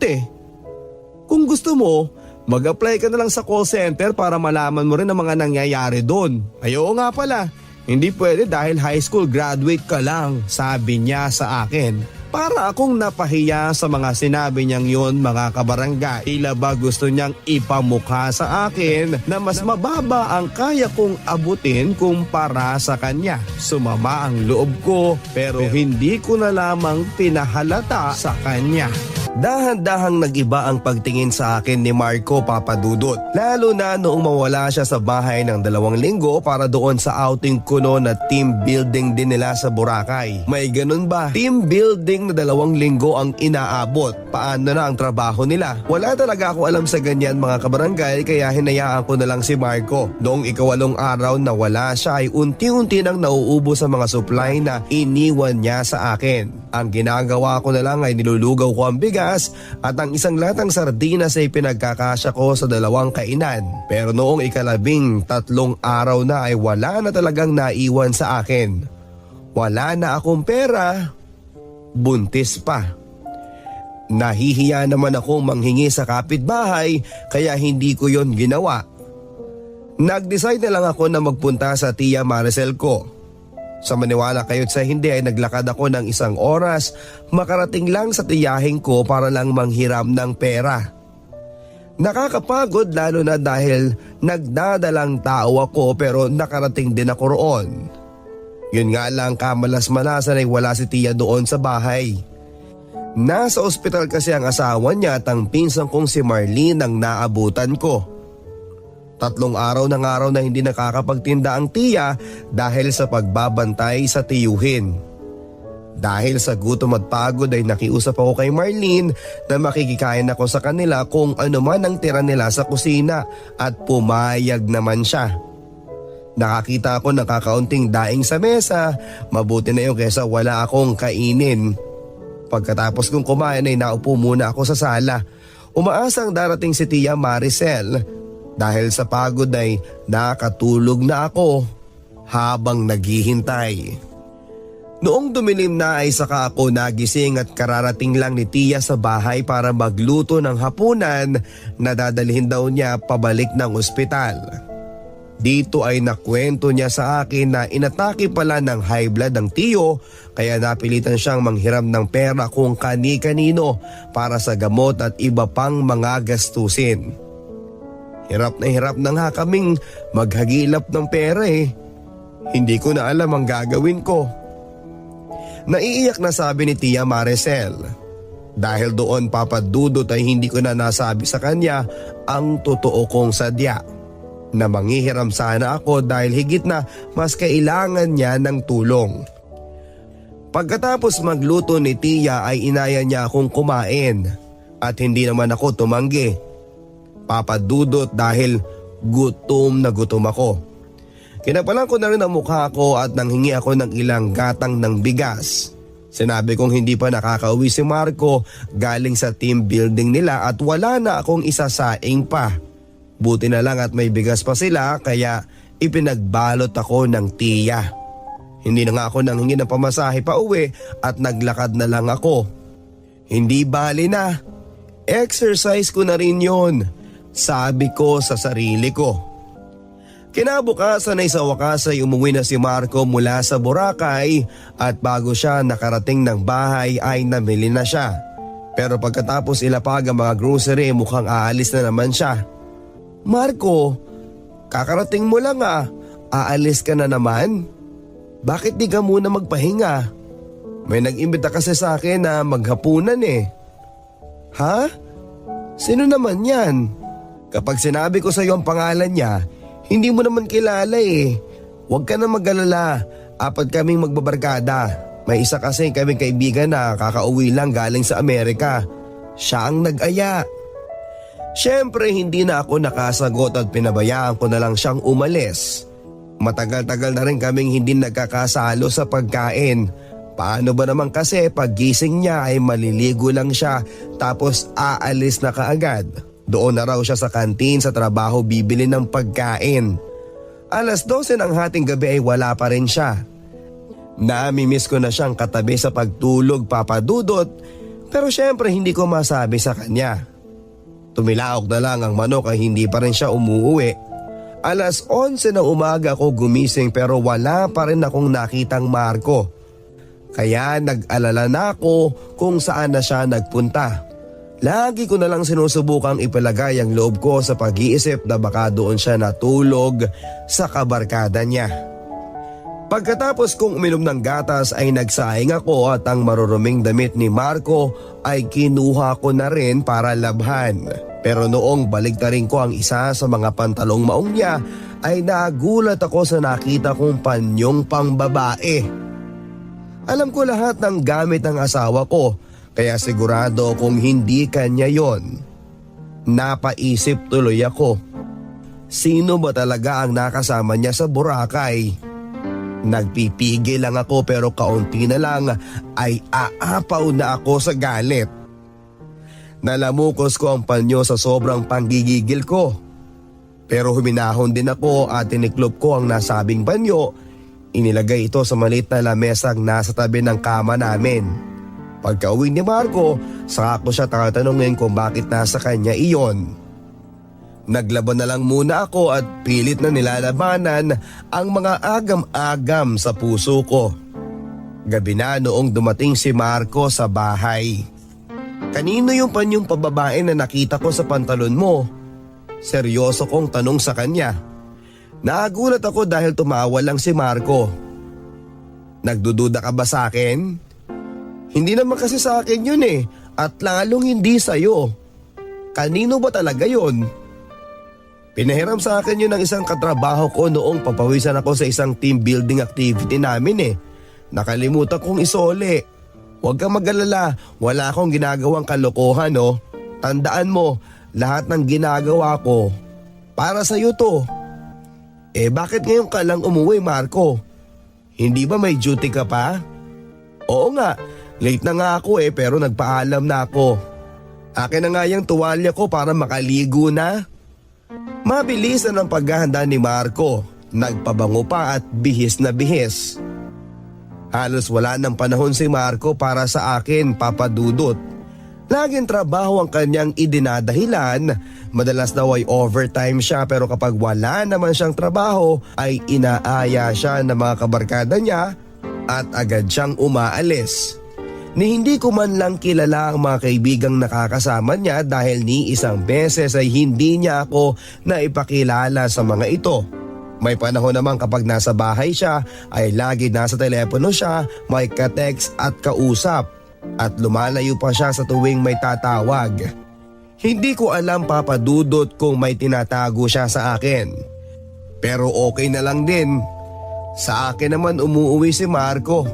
Kung gusto mo, mag-apply ka na lang sa call center para malaman mo rin ang mga nangyayari doon. Oo nga pala. Hindi pwede dahil high school graduate ka lang, sabi niya sa akin. Para akong napahiya sa mga sinabi niyang yun, mga kabarangay. Tila ba gusto niyang ipamukha sa akin na mas mababa ang kaya kong abutin kumpara sa kanya. Sumama ang loob ko pero hindi ko na lamang pinahalata sa kanya. Dahan-dahang nag-iba ang pagtingin sa akin ni Marco, Papa Dudut. Lalo na noong mawala siya sa bahay ng 2 linggo para doon sa outing ko noon na team building din nila sa Boracay. May ganun ba? Team building na 2 linggo ang inaabot. Paano na ang trabaho nila? Wala talaga ako alam sa ganyan, mga kabarangay, kaya hinayaan ko na lang si Marco. Noong 8 araw na wala siya ay unti-unti nang nauubos sa mga supply na iniwan niya sa akin. Ang ginagawa ko na lang ay nilulugaw ko ang bigas at ang isang latang sardinas ay pinagkakasya ko sa 2 kainan. Pero noong 13 araw na ay wala na talagang naiwan sa akin. Wala na akong pera, buntis pa. Nahihiya naman akong manghingi sa kapitbahay kaya hindi ko yon ginawa. Nag-decide na lang ako na magpunta sa Tia Maricel ko. Sa maniwala kayo't sa hindi ay naglakad ako ng 1 oras makarating lang sa tiyahin ko para lang manghiram ng pera. Nakakapagod lalo na dahil nagdadalang tao ako pero nakarating din ako roon. Yun nga lang, kamalas-malasan ay wala si tiya doon sa bahay. Nasa ospital kasi ang asawa niya at ang pinsan kong si Marlene ang naabutan ko. 3 araw ng araw na hindi nakakapagtinda ang tiya dahil sa pagbabantay sa tiyuhin. Dahil sa gutom at pagod ay nakiusap ako kay Marlene na makikikain ako sa kanila kung ano man ang tira nila sa kusina at pumayag naman siya. Nakakita ako ng kakaunting daing sa mesa, mabuti na yun kaysa wala akong kainin. Pagkatapos kong kumain ay naupo muna ako sa sala. Umaasang darating si Tia Maricel. Dahil sa pagod ay nakatulog na ako habang naghihintay. Noong dumilim na ay saka ako nagising at kararating lang ni Tia sa bahay para magluto ng hapunan na dadalhin daw niya pabalik ng ospital. Dito ay nakwento niya sa akin na inatake pala ng high blood ang tiyo kaya napilitan siyang manghiram ng pera kung kani-kanino para sa gamot at iba pang mga gastusin. Hirap na nga kaming maghagilap ng pera eh. Hindi ko na alam ang gagawin ko. Naiiyak na sabi ni Tia Maricel. Dahil doon papadudot ay hindi ko na nasabi sa kanya ang totoo kong sadya. Na manghihiram sana ako dahil higit na mas kailangan niya ng tulong. Pagkatapos magluto ni Tia ay inaya niya akong kumain at hindi naman ako tumanggi. Papadudot dahil gutom na gutom ako. Kinapalan ko na rin ang mukha ko at nanghingi ako ng ilang gatang ng bigas. Sinabi kong hindi pa nakakauwi si Marco galing sa team building nila at wala na akong isasaing pa. Buti na lang at may bigas pa sila kaya ipinagbalot ako ng tiya. Hindi na nga ako nanghingi ng pamasahe pa uwi at naglakad na lang ako. Hindi bali na. Exercise ko na rin yon, sabi ko sa sarili ko. Kinabukasan ay sa wakas ay umuwi na si Marco mula sa Boracay at bago siya nakarating ng bahay ay namili na siya. Pero pagkatapos ilapag ang mga grocery mukhang aalis na naman siya. Marco, kakarating mo lang aalis ka na naman? Bakit di ka muna magpahinga? May nag-imbita kasi sa akin na maghapunan eh. Ha? Sino naman yan? Kapag sinabi ko sa iyo ang pangalan niya, hindi mo naman kilala eh. Huwag ka na mag-alala, 4 kaming magbabarkada. May isa kasi kaming kaibigan na kakauwi lang galing sa Amerika. Siya ang nag-aya. Siyempre hindi na ako nakasagot at pinabayaan ko na lang siyang umalis. Matagal-tagal na rin kaming hindi nagkakasalo sa pagkain. Paano ba naman kasi paggising niya ay maliligo lang siya tapos aalis na kaagad. Doon na raw siya sa kantin sa trabaho bibili ng pagkain. 12:00 ng hating gabi ay wala pa rin siya. Namimiss ko na siyang katabi sa pagtulog, papadudot, pero siyempre hindi ko masabi sa kanya. Tumilaok na lang ang manok ay hindi pa rin siya umuwi. 11:00 ng umaga ako gumising pero wala pa rin akong nakitang Marco. Kaya nag-alala na ako kung saan na siya nagpunta. Lagi ko na lang sinusubukang ipalagay ang loob ko sa pag-iisip na baka doon siya natulog sa kabarkada niya. Pagkatapos kong uminom ng gatas ay nagsaing ako at ang maruruming damit ni Marco ay kinuha ko na rin para labhan. Pero noong baligtarin ko ang isa sa mga pantalong maong niya ay nagulat ako sa nakita kong panyong pangbabae. Alam ko lahat ng gamit ng asawa ko kaya sigurado kung hindi kanya yon. Napaisip tuloy ako. Sino ba talaga ang nakasama niya sa Boracay? Nagpipigil lang ako pero kaunti na lang ay aapaw na ako sa galit. Nalamukos ko ang panyo sa sobrang panggigigil ko. Pero huminahon din ako at tiniklop ko ang nasabing panyo. Inilagay ito sa maliit na lamesang nasa tabi ng kama namin. Pagka-uwi ni Marco, saka ko siya tatanungin kung bakit nasa kanya iyon. Naglaban na lang muna ako at pilit na nilalabanan ang mga agam-agam sa puso ko. Gabi na noong dumating si Marco sa bahay. Kanino yung panyong pababae na nakita ko sa pantalon mo? Seryoso kong tanong sa kanya. Nagulat ako dahil tumawa lang si Marco. Nagdududa ka ba sa akin? Hindi naman kasi sa akin yun eh, at lalong hindi sa'yo. Kanino ba talaga yun? Pinahiram sa akin yun ng isang katrabaho ko noong papawisan ako sa isang team building activity namin eh. Nakalimutan kong isole. Huwag kang mag-alala, wala akong ginagawang kalokohan no. Tandaan mo, lahat ng ginagawa ko, para sa'yo to. Bakit ngayon ka lang umuwi, Marco? Hindi ba may duty ka pa? Oo nga, late na nga ako pero nagpaalam na ako. Akin na nga yung tuwalya ko para makaligo na. Mabilis na ng paghahanda ni Marco. Nagpabango pa at bihis na bihis. Halos wala ng panahon si Marco para sa akin, Papa Dudut. Laging trabaho ang kanyang idinadahilan. Madalas daw ay overtime siya pero kapag wala naman siyang trabaho ay inaaya siya ng mga kabarkada niya at agad siyang umaalis. Ni hindi ko man lang kilala ang mga kaibigang nakakasama niya dahil ni isang beses ay hindi niya ako naipakilala sa mga ito. May panahon naman kapag nasa bahay siya ay lagi nasa telepono siya, may ka-text at kausap at lumalayo pa siya sa tuwing may tatawag. Hindi ko alam, Papa Dudut, kung may tinatago siya sa akin. Pero okay na lang din. Sa akin naman umuwi si Marco.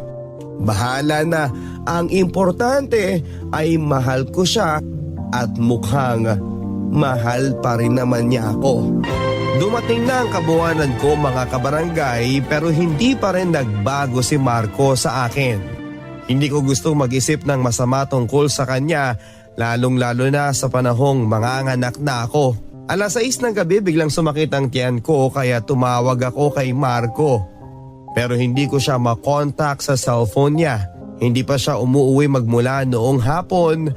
Bahala na, ang importante ay mahal ko siya at mukhang mahal pa rin naman niya ako. Dumating na ang kabuwanan ko mga kabarangay pero hindi pa rin nagbago si Marco sa akin. Hindi ko gustong mag-isip ng masama tungkol sa kanya lalong-lalo na sa panahong manganganak na ako. 6:00 ng gabi biglang sumakit ang tiyan ko kaya tumawag ako kay Marco. Pero hindi ko siya makontak sa cellphone niya. Hindi pa siya umuwi magmula noong hapon.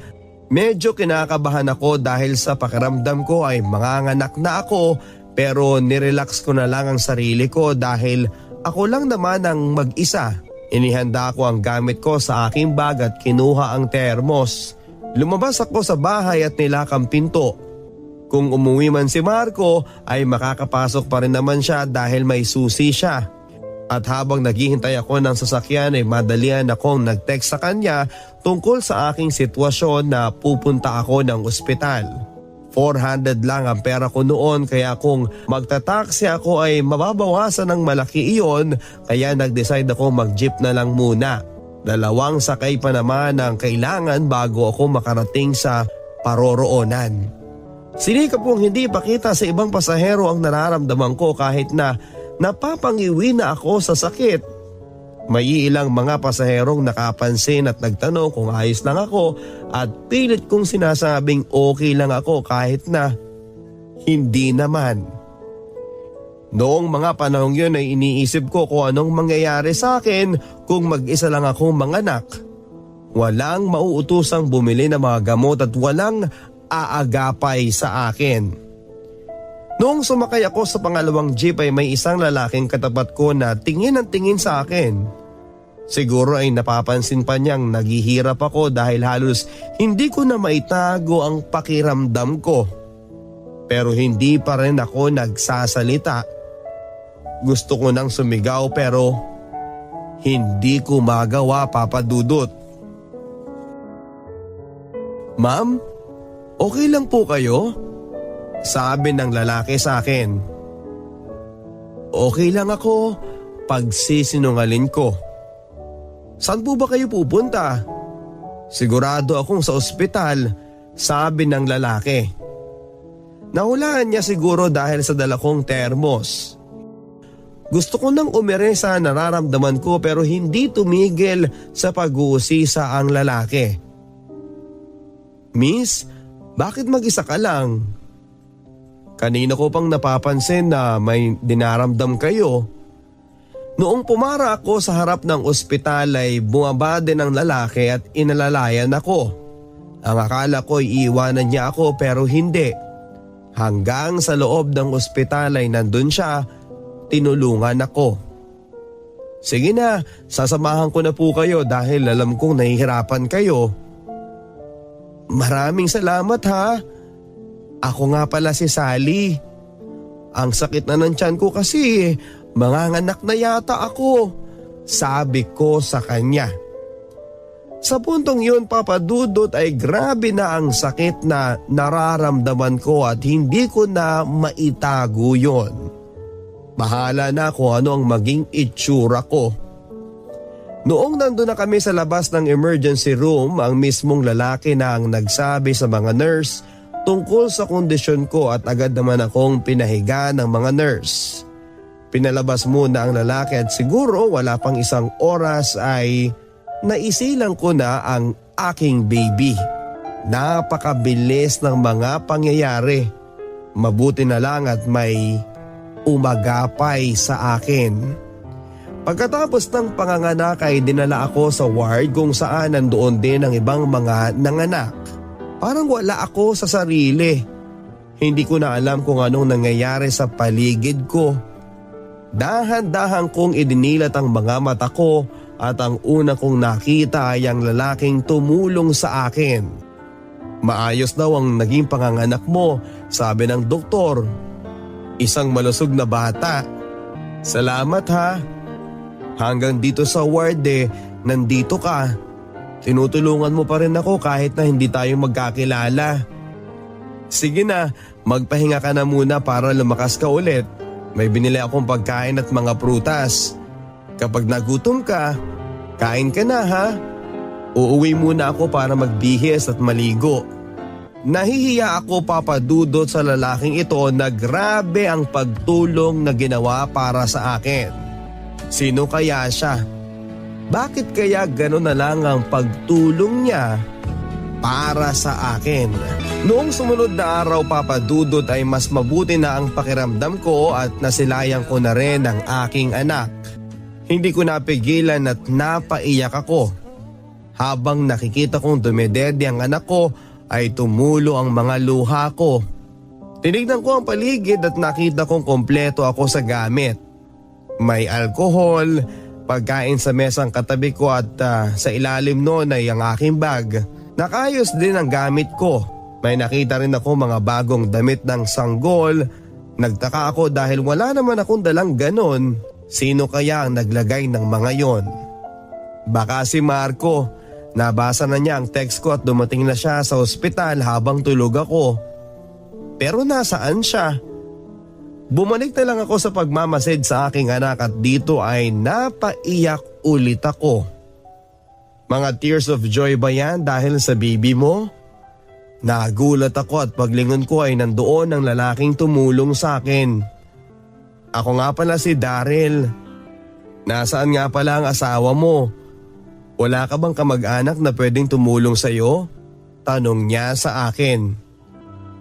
Medyo kinakabahan ako dahil sa pakiramdam ko ay manganganak na ako pero nirelax ko na lang ang sarili ko dahil ako lang naman ang mag-isa. Inihanda ko ang gamit ko sa aking bag at kinuha ang termos. Lumabas ako sa bahay at nilakang pinto. Kung umuwi man si Marco ay makakapasok pa rin naman siya dahil may susi siya. At habang naghihintay ako ng sasakyan ay madalian akong nag-text sa kanya tungkol sa aking sitwasyon na pupunta ako ng ospital. 400 lang ang pera ko noon kaya kung magta-taxi ako ay mababawasan ng malaki iyon kaya nag-decide ako mag-jeep na lang muna. 2 sakay pa naman ang kailangan bago ako makarating sa paroroonan. Sinikap kong hindi ipakita sa ibang pasahero ang nararamdaman ko kahit na napapangiwi na ako sa sakit. May ilang mga pasaherong nakapansin at nagtanong kung ayos lang ako at pilit kong sinasabing okay lang ako kahit na hindi naman. Noong mga panahong yun ay iniisip ko kung anong mangyayari sa akin kung mag-isa lang akong manganak. Walang mauutusang bumili ng mga gamot at walang aagapay sa akin. Noong sumakay ako sa pangalawang jeep ay may isang lalaking katapat ko na tingin ang tingin sa akin. Siguro ay napapansin pa niyang naghihirap ako dahil halos hindi ko na maitago ang pakiramdam ko. Pero hindi pa rin ako nagsasalita. Gusto ko nang sumigaw pero hindi ko magawa, Papa Dudut. Ma'am, okay lang po kayo? Sabi ng lalaki sa akin. Okay lang ako, pagsisinungaling ko. Saan po ba kayo pupunta? Sigurado akong sa ospital, sabi ng lalaki. Nahulaan niya siguro dahil sa dala kong termos. Gusto ko nang umire sa nararamdaman ko pero hindi tumigil sa pag-uusisa ang lalaki. Miss, bakit mag-isa ka lang? Kanina ko pang napapansin na may dinaramdam kayo. Noong pumara ako sa harap ng ospital ay bumaba din ang lalaki at inalalayan ako. Ang akala ko ay iiwanan niya ako pero hindi. Hanggang sa loob ng ospital ay nandun siya, tinulungan ako. Sige na, sasamahan ko na po kayo dahil alam kong nahihirapan kayo. Maraming salamat ha. Ako nga pala si Sally. Ang sakit na ng tiyan ko kasi manganganak na yata ako. sabi ko sa kanya. Sa puntong yun, Papa Dudut, ay grabe na ang sakit na nararamdaman ko at hindi ko na maitago yon. Bahala na kung ano ang maging itsura ko. Noong nandun na kami sa labas ng emergency room, ang mismong lalaki na ang nagsabi sa mga nurse tungkol sa kondisyon ko at agad naman akong pinahiga ng mga nurse. Pinalabas muna ang lalaki at siguro wala pang isang oras ay naisilang ko na ang aking baby. Napakabilis ng mga pangyayari. Mabuti na lang at may umagapay sa akin. Pagkatapos ng panganganak ay dinala ako sa ward kung saan nandoon din ang ibang mga nanganak. Parang wala ako sa sarili. Hindi ko na alam kung anong nangyayari sa paligid ko. Dahan-dahan kong idinilat ang mga mata ko at ang una kong nakita ay ang lalaking tumulong sa akin. Maayos daw ang naging panganganak mo, sabi ng doktor. Isang malusog na bata. Salamat ha. Hanggang dito sa ward nandito ka. Tinutulungan mo pa rin ako kahit na hindi tayo magkakilala. Sige na, magpahinga ka na muna para lumakas ka ulit. May binili akong pagkain at mga prutas. Kapag nagutom ka, kain ka na ha. Uuwi muna ako para magbihis at maligo. Nahihiya ako, Papa Dudut, sa lalaking ito na grabe ang pagtulong na ginawa para sa akin. Sino kaya siya? Bakit kaya gano'n na lang ang pagtulong niya para sa akin? Noong sumunod na araw, Papa Dudut, ay mas mabuti na ang pakiramdam ko at nasilayan ko na rin ang aking anak. Hindi ko napigilan at napaiyak ako. Habang nakikita kong dumedede ang anak ko ay tumulo ang mga luha ko. Tinignan ko ang paligid at nakita kong kompleto ako sa gamit. May alkohol, pagkain sa mesang katabi ko at sa ilalim noon ay ang aking bag. Nakayos din ang gamit ko. May nakita rin ako mga bagong damit ng sanggol. Nagtaka ako dahil wala naman akong dalang ganon. Sino kaya ang naglagay ng mga yon? Baka si Marco. Nabasa na niya ang text ko at dumating na siya sa ospital habang tulog ako. Pero nasaan siya? Bumalik na lang ako sa pagmamasid sa aking anak at dito ay napaiyak ulit ako. Mga tears of joy ba yan dahil sa baby mo? Nagulat ako at paglingon ko ay nandoon ang lalaking tumulong sa akin. Ako nga pala si Daryl. Nasaan nga pala ang asawa mo? Wala ka bang kamag-anak na pwedeng tumulong sa'yo? Tanong niya sa akin.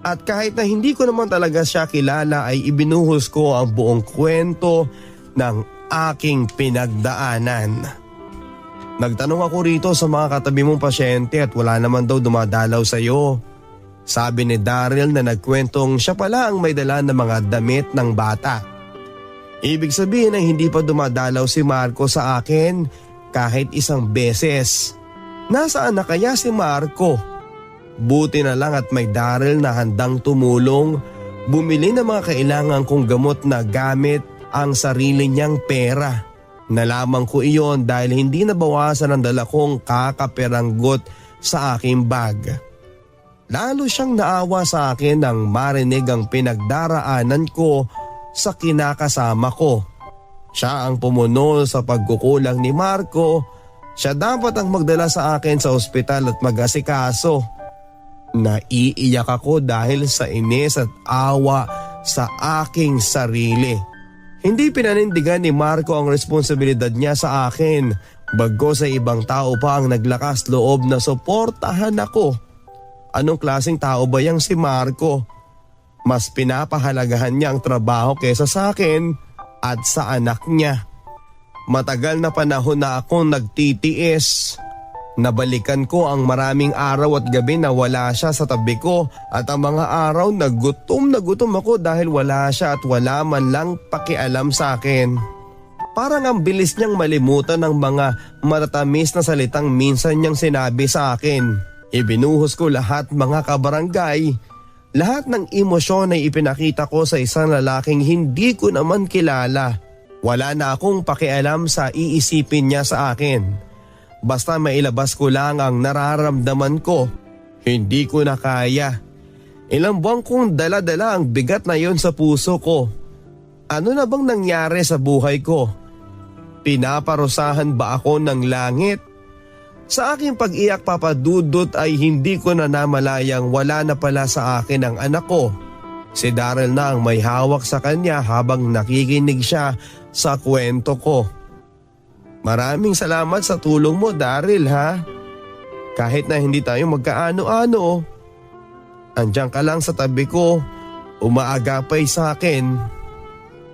At kahit na hindi ko naman talaga siya kilala ay ibinuhos ko ang buong kwento ng aking pinagdaanan. Nagtanong ako rito sa mga katabi mong pasyente at wala naman daw dumadalaw sa iyo. Sabi ni Daryl na nagkwentong siya pala ang may dala ng mga damit ng bata. Ibig sabihin ay hindi pa dumadalaw si Marco sa akin kahit isang beses. Nasaan na kaya si Marco? Buti na lang at may Daryl na handang tumulong, bumili ng mga kailangan kong gamot na gamit ang sarili niyang pera. Nalaman ko iyon dahil hindi nabawasan ang dala kong kakaperanggot sa aking bag. Lalo siyang naawa sa akin nang marinig ang pinagdaraanan ko sa kinakasama ko. Siya ang pumuno sa pagkukulang ni Marco. Siya dapat ang magdala sa akin sa ospital at mag-asikaso. Naiiyak ako dahil sa inis at awa sa aking sarili. Hindi pinanindigan ni Marco ang responsibilidad niya sa akin, bagos sa ibang tao pa ang naglakas loob na suportahan ako. Anong klaseng tao ba yang si Marco? Mas pinapahalagahan niya ang trabaho kaysa sa akin at sa anak niya. Matagal na panahon na akong nagtitiis. Nabalikan ko ang maraming araw at gabi na wala siya sa tabi ko at ang mga araw na gutom ako dahil wala siya at wala man lang pakialam sa akin. Parang ang bilis niyang malimutan ng mga matatamis na salitang minsan niyang sinabi sa akin. Ibinuhos ko lahat mga kabarangay. Lahat ng emosyon ay ipinakita ko sa isang lalaking hindi ko naman kilala. Wala na akong pakialam sa iisipin niya sa akin. Basta mailabas ko lang ang nararamdaman ko. Hindi ko na kaya. Ilang buwan kong dala-dala ang bigat na yon sa puso ko. Ano na bang nangyari sa buhay ko? Pinaparusahan ba ako ng langit? Sa aking pag-iyak, Papa Dudut, ay hindi ko na namalayang wala na pala sa akin ang anak ko. Si Daryl na ang may hawak sa kanya habang nakikinig siya sa kwento ko. Maraming salamat sa tulong mo, Daryl, ha? Kahit na hindi tayo magkaano-ano, andiyan ka lang sa tabi ko, umaagapay sa akin.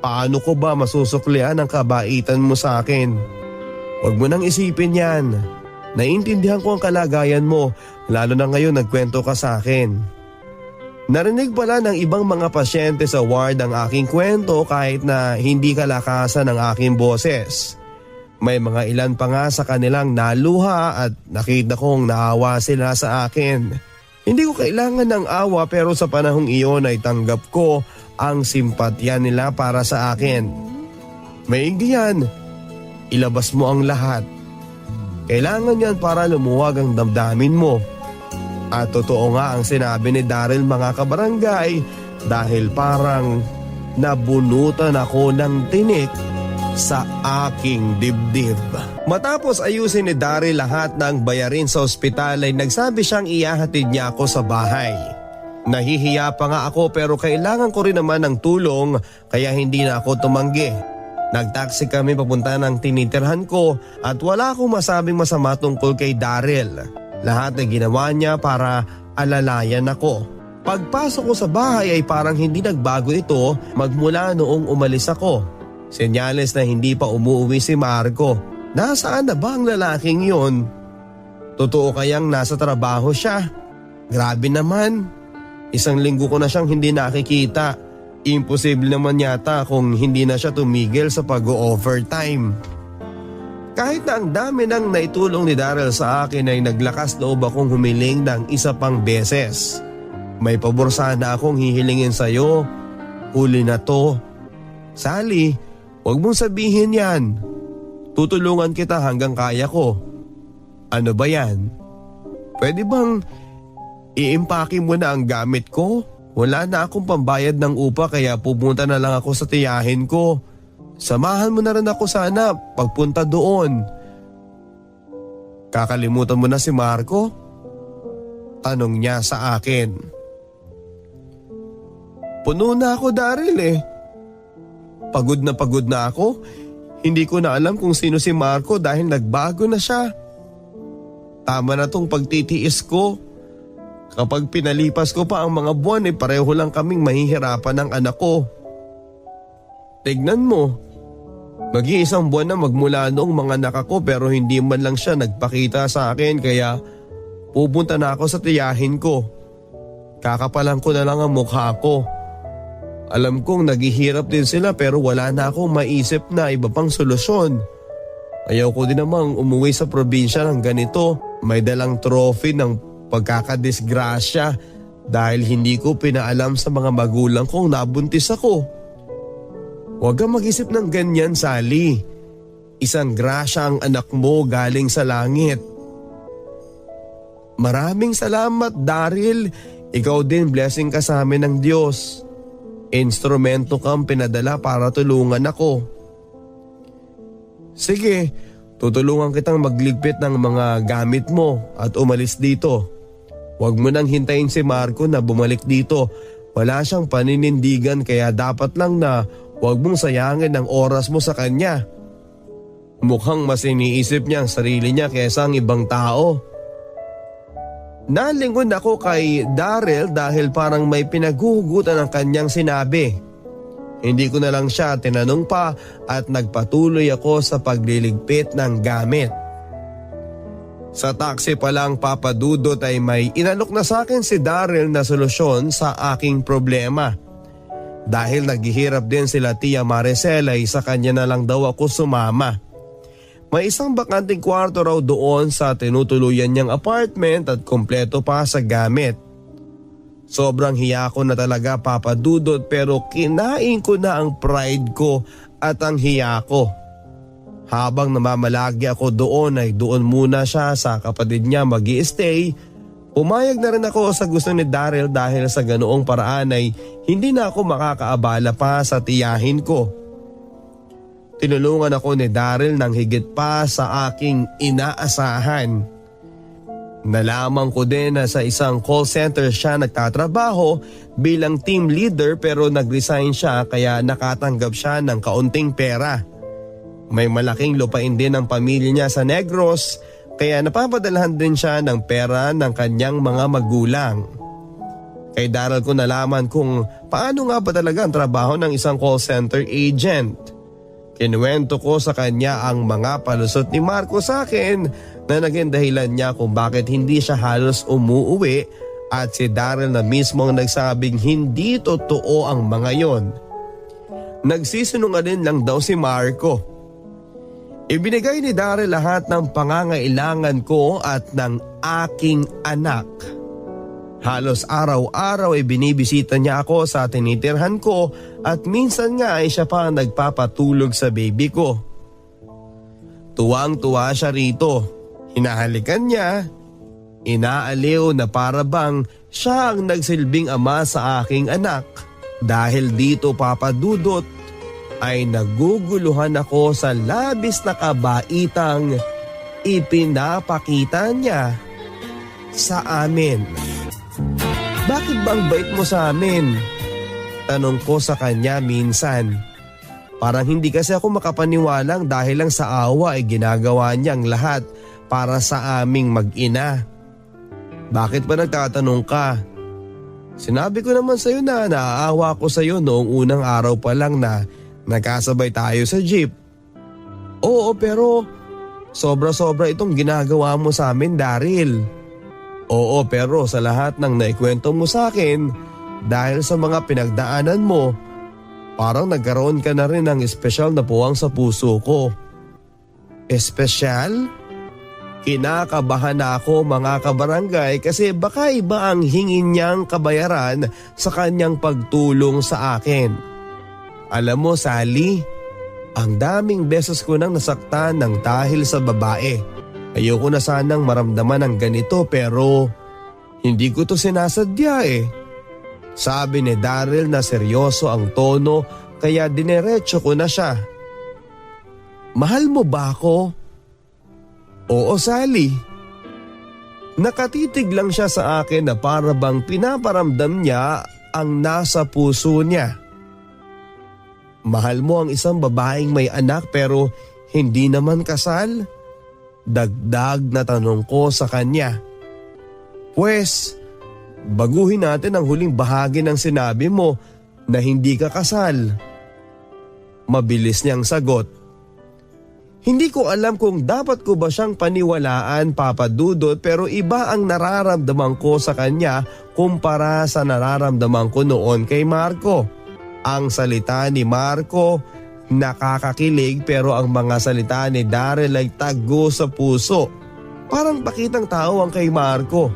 Paano ko ba masusuklian ang kabaitan mo sa akin? Huwag mo nang isipin yan. Naiintindihan ko ang kalagayan mo, lalo na ngayon nagkwento ka sa akin. Narinig pala ng ibang mga pasyente sa ward ang aking kwento kahit na hindi kalakasan ang aking boses. May mga ilan pa nga sa kanilang naluha at nakita kong naawa sila sa akin. Hindi ko kailangan ng awa pero sa panahong iyon ay tanggap ko ang simpatya nila para sa akin. Maigi yan. Ilabas mo ang lahat. Kailangan yan para lumuwag ang damdamin mo. At totoo nga ang sinabi ni Daryl, mga kabarangay, dahil parang nabunutan ako ng tinik sa aking dibdib. Matapos ayusin ni Daryl lahat ng bayarin sa ospital ay nagsabi siyang ihahatid niya ako sa bahay. Nahihiya pa nga ako pero kailangan ko rin naman ng tulong kaya hindi na ako tumanggi. Nagtaksi kami papunta ng tinitirhan ko at wala akong masabing masama tungkol kay Daryl. Lahat ay ginawa niya para alalayan ako. Pagpasok ko sa bahay ay parang hindi nagbago ito magmula noong umalis ako. Senyales na hindi pa umuwi si Marco. Nasaan na ba ang lalaking yon? Totoo kayang nasa trabaho siya? Grabe naman. 1 linggo ko na siyang hindi nakikita. Imposible naman yata kung hindi na siya tumigil sa pag-overtime. Kahit na ang dami nang naitulong ni Daryl sa akin ay naglakas loob akong humiling ng isa pang beses. May pabor sana akong hihilingin sa'yo. Huli na to. Sally, huwag mong sabihin yan. Tutulungan kita hanggang kaya ko. Ano ba yan? Pwede bang iimpake mo na ang gamit ko? Wala na akong pambayad ng upa kaya pupunta na lang ako sa tiyahin ko. Samahan mo na rin ako sana pagpunta doon. Kakalimutan mo na si Marco? Tanong niya sa akin. Puno na ako, Daryl eh. Pagod na ako. Hindi ko na alam kung sino si Marco dahil nagbago na siya. Tama na tong pagtitiis ko. Kapag pinalipas ko pa ang mga buwan ay pareho lang kaming mahihirapan ng anak ko. Tignan mo. Mag-iisang buwan na magmula noong mga anak ko pero hindi man lang siya nagpakita sa akin kaya pupunta na ako sa tiyahin ko. Kakapalan ko na lang ang mukha ko. Alam kong naghihirap din sila pero wala na akong maisip na iba pang solusyon. Ayaw ko din namang umuwi sa probinsya ng ganito. May dalang trophy ng pagkakadisgrasya dahil hindi ko pinaalam sa mga magulang kong nabuntis ako. Huwag kang mag-isip ng ganyan, Sally. Isang grasya ang anak mo galing sa langit. Maraming salamat, Daryl. Ikaw din, blessing ka sa amin ng Diyos. Instrumento kang pinadala para tulungan ako. Sige, tutulungan kitang magligpit ng mga gamit mo at umalis dito. Huwag mo nang hintayin si Marco na bumalik dito. Wala siyang paninindigan kaya dapat lang na huwag mong sayangin ang oras mo sa kanya. Mukhang mas iniisip niya ang sarili niya kaysa ang ibang tao. Nalingon ako kay Daryl dahil parang may pinaghuhugutan ang kanyang sinabi. Hindi ko na lang siya tinanong pa at nagpatuloy ako sa pagliligpit ng gamit. Sa taxi pa lang, Papa Dudut, ay may inalok na sa akin si Daryl na solusyon sa aking problema. Dahil naghihirap din sila Tia Maricel ay sa kanya na lang daw ako sumama. May isang bakanting kwarto raw doon sa tinutuluyan niyang apartment at kompleto pa sa gamit. Sobrang hiya ko na talaga, Papa Dudut, pero kinain ko na ang pride ko at ang hiya ko. Habang namamalagi ako doon ay doon muna siya sa kapatid niya mag-i-stay. Pumayag na rin ako sa gusto ni Daryl dahil sa ganoong paraan ay hindi na ako makakaabala pa sa tiyahin ko. Tinulungan ako ni Daryl ng higit pa sa aking inaasahan. Nalaman ko din na sa isang call center siya nagtatrabaho bilang team leader pero nag-resign siya kaya nakatanggap siya ng kaunting pera. May malaking lupain din ang pamilya niya sa Negros kaya napapadalhan din siya ng pera ng kanyang mga magulang. Kay Daryl ko nalaman kung paano nga ba talaga ang trabaho ng isang call center agent. Kinuwento ko sa kanya ang mga palusot ni Marco sa akin na naging dahilan niya kung bakit hindi siya halos umuuwi at si Daryl na mismo ang nagsabing hindi totoo ang mga yon. Nagsisinungaling lang daw si Marco. Ibinigay ni Daryl lahat ng pangangailangan ko at ng aking anak. Halos araw-araw ay binibisita niya ako sa tinitirhan ko at minsan nga ay siya pa ang nagpapatulog sa baby ko. Tuwang-tuwa siya rito. Hinahalikan niya. Inaaliw na para bang siya ang nagsilbing ama sa aking anak. Dahil dito papadudot ay naguguluhan ako sa labis na kabaitang ipinapakita niya sa amin. Bakit ba ang bait mo sa amin? Tanong ko sa kanya minsan. Parang hindi kasi ako makapaniwalang dahil lang sa awa ay ginagawa niya ang lahat para sa aming mag-ina. Bakit ba nagtatanong ka? Sinabi ko naman sa'yo na naaawa ko sa'yo noong unang araw pa lang na nagkasabay tayo sa jeep. Oo pero sobra-sobra itong ginagawa mo sa amin, Daryl. Oo pero sa lahat ng naikwento mo sa akin dahil sa mga pinagdaanan mo, parang nagkaroon ka na rin ng espesyal na puwang sa puso ko. Espesyal? Kinakabahan na ako mga kabarangay kasi baka iba ang hingin niyang kabayaran sa kanyang pagtulong sa akin. Alam mo Sally, ang daming beses ko nang nasaktan ng dahil sa babae. Ayoko na sanang maramdaman ng ganito pero hindi ko to sinasadya eh. Sabi ni Daryl na seryoso ang tono kaya dinerecho ko na siya. Mahal mo ba ako? Oo Sally. Nakatitig lang siya sa akin na para bang pinaparamdam niya ang nasa puso niya. Mahal mo ang isang babaeng may anak pero hindi naman kasal? Dagdag na tanong ko sa kanya. Pwes, baguhin natin ang huling bahagi ng sinabi mo na hindi ka kasal. Mabilis niyang sagot. Hindi ko alam kung dapat ko ba siyang paniwalaan, Papa Dudut, pero iba ang nararamdaman ko sa kanya kumpara sa nararamdaman ko noon kay Marco. Ang salita ni Marco nakakakilig pero ang mga salita ni Daryl ay tago sa puso. Parang pakitang tao ang kay Marco.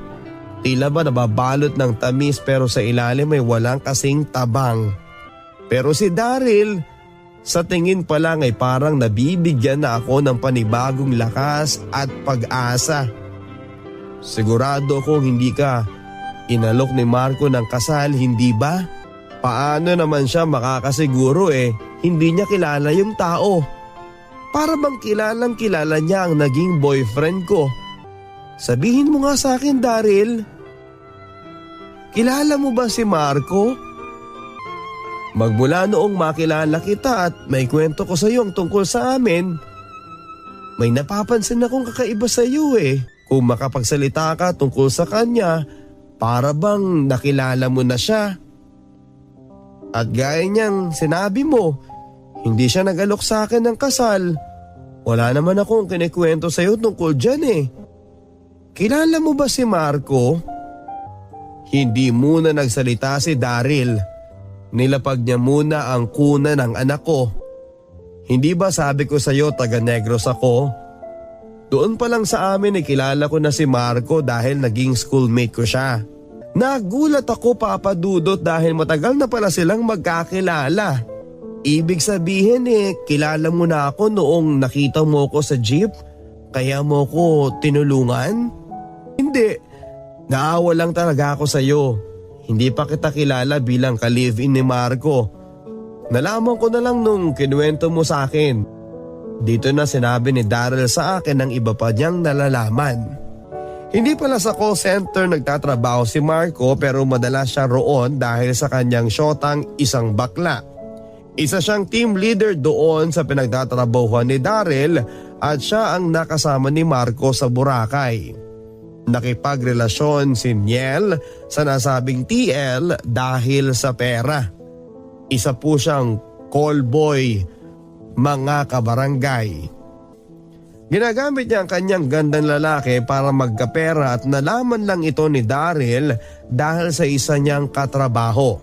Tila ba nababalot ng tamis pero sa ilalim ay walang kasing tabang. Pero si Daryl, sa tingin pa lang ay parang nabibigyan na ako ng panibagong lakas at pag-asa. Sigurado kong hindi ka inalok ni Marco ng kasal, hindi ba? Paano naman siya makakasiguro hindi niya kilala yung tao. Para bang kilalang kilala niya ang naging boyfriend ko. Sabihin mo nga sa akin, Daryl. Kilala mo ba si Marco? Magmula noong makilala kita at may kwento ko sa iyo ang tungkol sa amin, may napapansin akong kakaiba sa iyo Kung makapagsalita ka tungkol sa kanya, para bang nakilala mo na siya. At gaya niyang sinabi mo, hindi siya nag-alok sa akin ng kasal. Wala naman akong kinikwento sa iyo tungkol dyan Kilala mo ba si Marco? Hindi muna nagsalita si Daryl. Nilapag niya muna ang kuna ng anak ko. Hindi ba sabi ko sa iyo taga Negros ako? Doon pa lang sa amin kilala ko na si Marco dahil naging schoolmate ko siya. Nagulat ako, Papa Dudut, dahil matagal na pala silang magkakilala. Ibig sabihin kilala mo na ako noong nakita mo ko sa jeep? Kaya mo ko tinulungan? Hindi, naawa lang talaga ako sa'yo. Hindi pa kita kilala bilang ka-live-in ni Marco. Nalaman ko na lang nung kinuwento mo sa akin. Dito na sinabi ni Daryl sa akin ng iba pa niyang nalalaman. Hindi pala sa call center nagtatrabaho si Marco pero madalas siya roon dahil sa kanyang syotang isang bakla. Isa siyang team leader doon sa pinagtatrabahuan ni Daryl at siya ang nakasama ni Marco sa Boracay. Nakipagrelasyon si Niel sa nasabing TL dahil sa pera. Isa po siyang call boy, mga kabarangay. Ginagamit niya ang kanyang gandang lalaki para magkapera at nalaman lang ito ni Daryl dahil sa isa niyang katrabaho.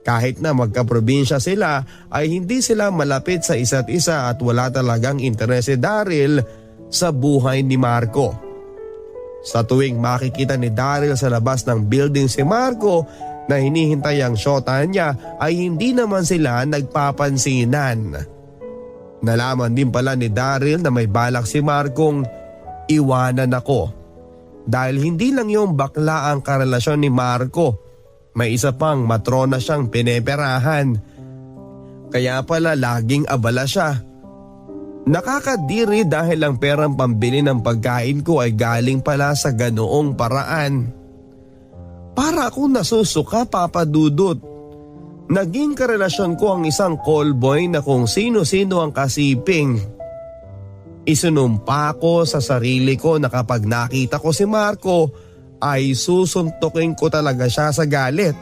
Kahit na magkaprobinsya sila ay hindi sila malapit sa isa't isa at wala talagang interes si Daryl sa buhay ni Marco. Sa tuwing makikita ni Daryl sa labas ng building si Marco na hinihintay ang syota niya ay hindi naman sila nagpapansinan. Nalaman din pala ni Daryl na may balak si Marcong iwanan ako. Dahil hindi lang yung bakla ang karelasyon ni Marco, may isa pang matrona siyang pineperahan. Kaya pala laging abala siya. Nakakadiri dahil ang perang pambili ng pagkain ko ay galing pala sa ganoong paraan. Para akong nasusuka, Papa Dudut. Naging karelasyon ko ang isang callboy na kung sino-sino ang kasiping. Isinumpa ko sa sarili ko na kapag nakita ko si Marco ay susuntukin ko talaga siya sa galit.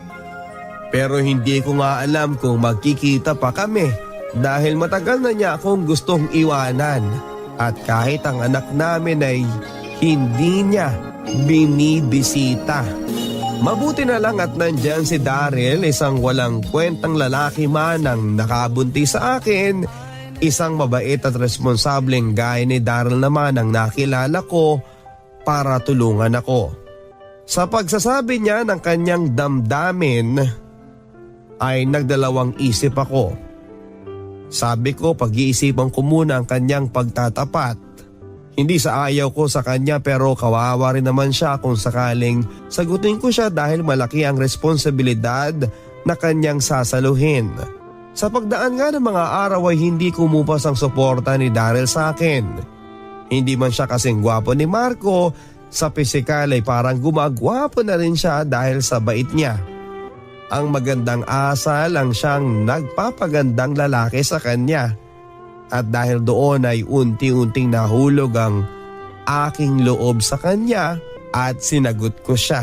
Pero hindi ko nga alam kung magkikita pa kami dahil matagal na niya akong gustong iwanan. At kahit ang anak namin ay hindi niya binibisita. Mabuti na lang at nandyan si Daryl, isang walang kwentang lalaki man ang nakabunti sa akin. Isang mabait at responsableng guy ni Daryl naman ang nakilala ko para tulungan ako. Sa pagsasabi niya ng kanyang damdamin ay nagdalawang isip ako. Sabi ko pag-iisipan ko muna ang kanyang pagtatapat. Hindi sa ayaw ko sa kanya pero kawawa rin naman siya kung sakaling sagutin ko siya dahil malaki ang responsibilidad na kanyang sasaluhin. Sa pagdaan nga ng mga araw ay hindi kumupas ang suporta ni Daryl sa akin. Hindi man siya kasing gwapo ni Marco, sa pisikal ay parang gumagwapo na rin siya dahil sa bait niya. Ang magandang asal ang siyang nagpapagandang lalaki sa kanya. At dahil doon ay unti-unting nahulog ang aking loob sa kanya at sinagot ko siya.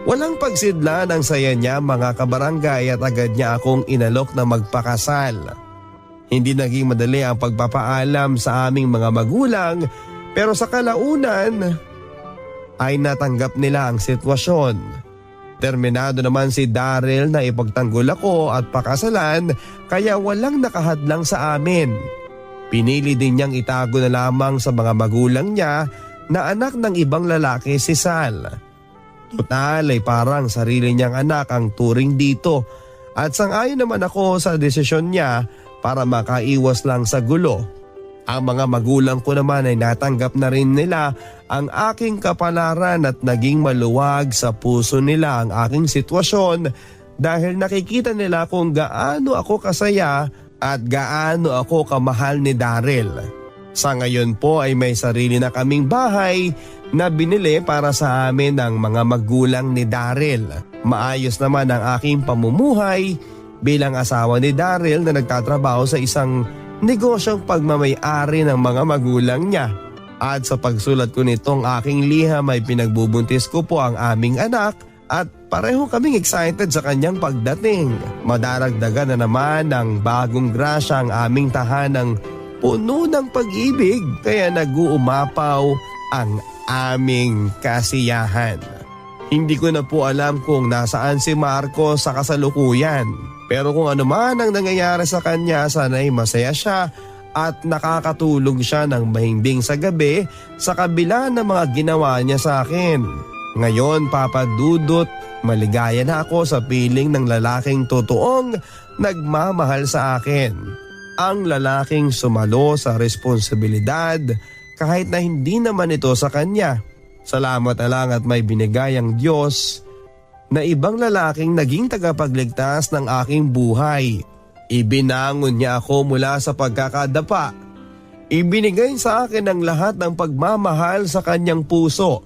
Walang pagsidla ng saya niya mga kabarangay at agad niya akong inalok na magpakasal. Hindi naging madali ang pagpapaalam sa aming mga magulang pero sa kalaunan ay natanggap nila ang sitwasyon. Terminado naman si Daryl na ipagtanggol ako at pakasalan kaya walang nakahadlang sa amin. Pinili din niyang itago na lamang sa mga magulang niya na anak ng ibang lalaki si Sal. Total ay parang sarili niyang anak ang turing dito at sang-ayon naman ako sa desisyon niya para makaiwas lang sa gulo. Ang mga magulang ko naman ay natanggap na rin nila ang aking kapalaran at naging maluwag sa puso nila ang aking sitwasyon dahil nakikita nila kung gaano ako kasaya at gaano ako kamahal ni Daryl. Sa ngayon po ay may sarili na kaming bahay na binili para sa amin ng mga magulang ni Daryl. Maayos naman ang aking pamumuhay bilang asawa ni Daryl na nagtatrabaho sa isang negosyong pagmamay-ari ng mga magulang niya. At sa pagsulat ko nitong aking liham ay pinagbubuntis ko po ang aming anak at pareho kaming excited sa kanyang pagdating. Madaragdagan na naman ng bagong grasya ang aming tahanang puno ng pag-ibig kaya nag-uumapaw ang aming kasiyahan. Hindi ko na po alam kung nasaan si Marco sa kasalukuyan. Pero kung ano man ang nangyayari sa kanya, sana'y masaya siya at nakakatulog siya ng mahimbing sa gabi sa kabila ng mga ginawa niya sa akin. Ngayon, Papa Dudut, maligaya na ako sa piling ng lalaking totoong nagmamahal sa akin. Ang lalaking sumalo sa responsibilidad kahit na hindi naman ito sa kanya. Salamat na lang at may binigay ang Diyos na ibang lalaking naging tagapagligtas ng aking buhay. Ibinangon niya ako mula sa pagkakadapa. Ibinigay sa akin ang lahat ng pagmamahal sa kanyang puso,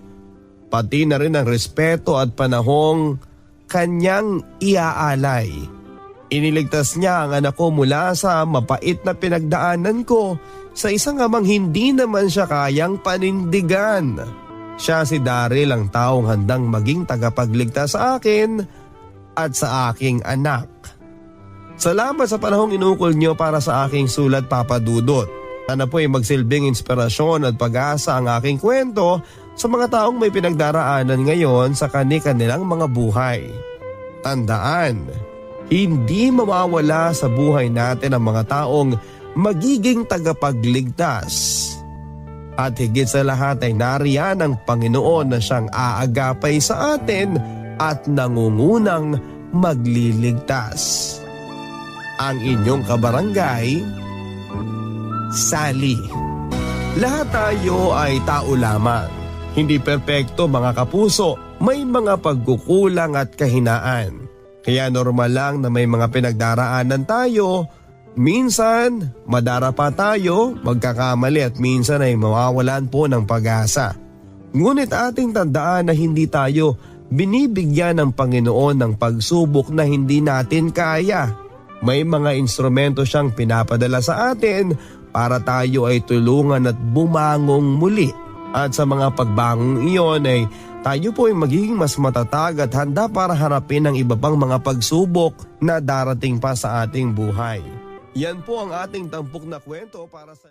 pati na rin ang respeto at panahong kanyang iaalay. Iniligtas niya ang anak ko mula sa mapait na pinagdaanan ko sa isang amang hindi naman siya kayang panindigan. Siya si Daryl ang taong handang maging tagapagligtas sa akin at sa aking anak. Salamat sa panahong inukol niyo para sa aking sulat, Papa Dudut. Sana po ay magsilbing inspirasyon at pag-asa ang aking kwento sa mga taong may pinagdaraanan ngayon sa kani-kanilang mga buhay. Tandaan, hindi mawawala sa buhay natin ang mga taong magiging tagapagligtas. At higit sa lahat ay nariyan ang Panginoon na siyang aagapay sa atin at nangungunang magliligtas. Ang inyong kabarangay, Sally. Lahat tayo ay tao lamang. Hindi perpekto mga kapuso, may mga pagkukulang at kahinaan. Kaya normal lang na may mga pinagdaraanan tayo. Minsan, madarapa tayo, magkakamali at minsan ay mawawalan po ng pag-asa. Ngunit ating tandaan na hindi tayo binibigyan ng Panginoon ng pagsubok na hindi natin kaya. May mga instrumento siyang pinapadala sa atin para tayo ay tulungan at bumangong muli. At sa mga pagbangong iyon ay tayo po ay magiging mas matatag at handa para harapin ang iba pang mga pagsubok na darating pa sa ating buhay. Yan po ang ating tampok na kwento para sa...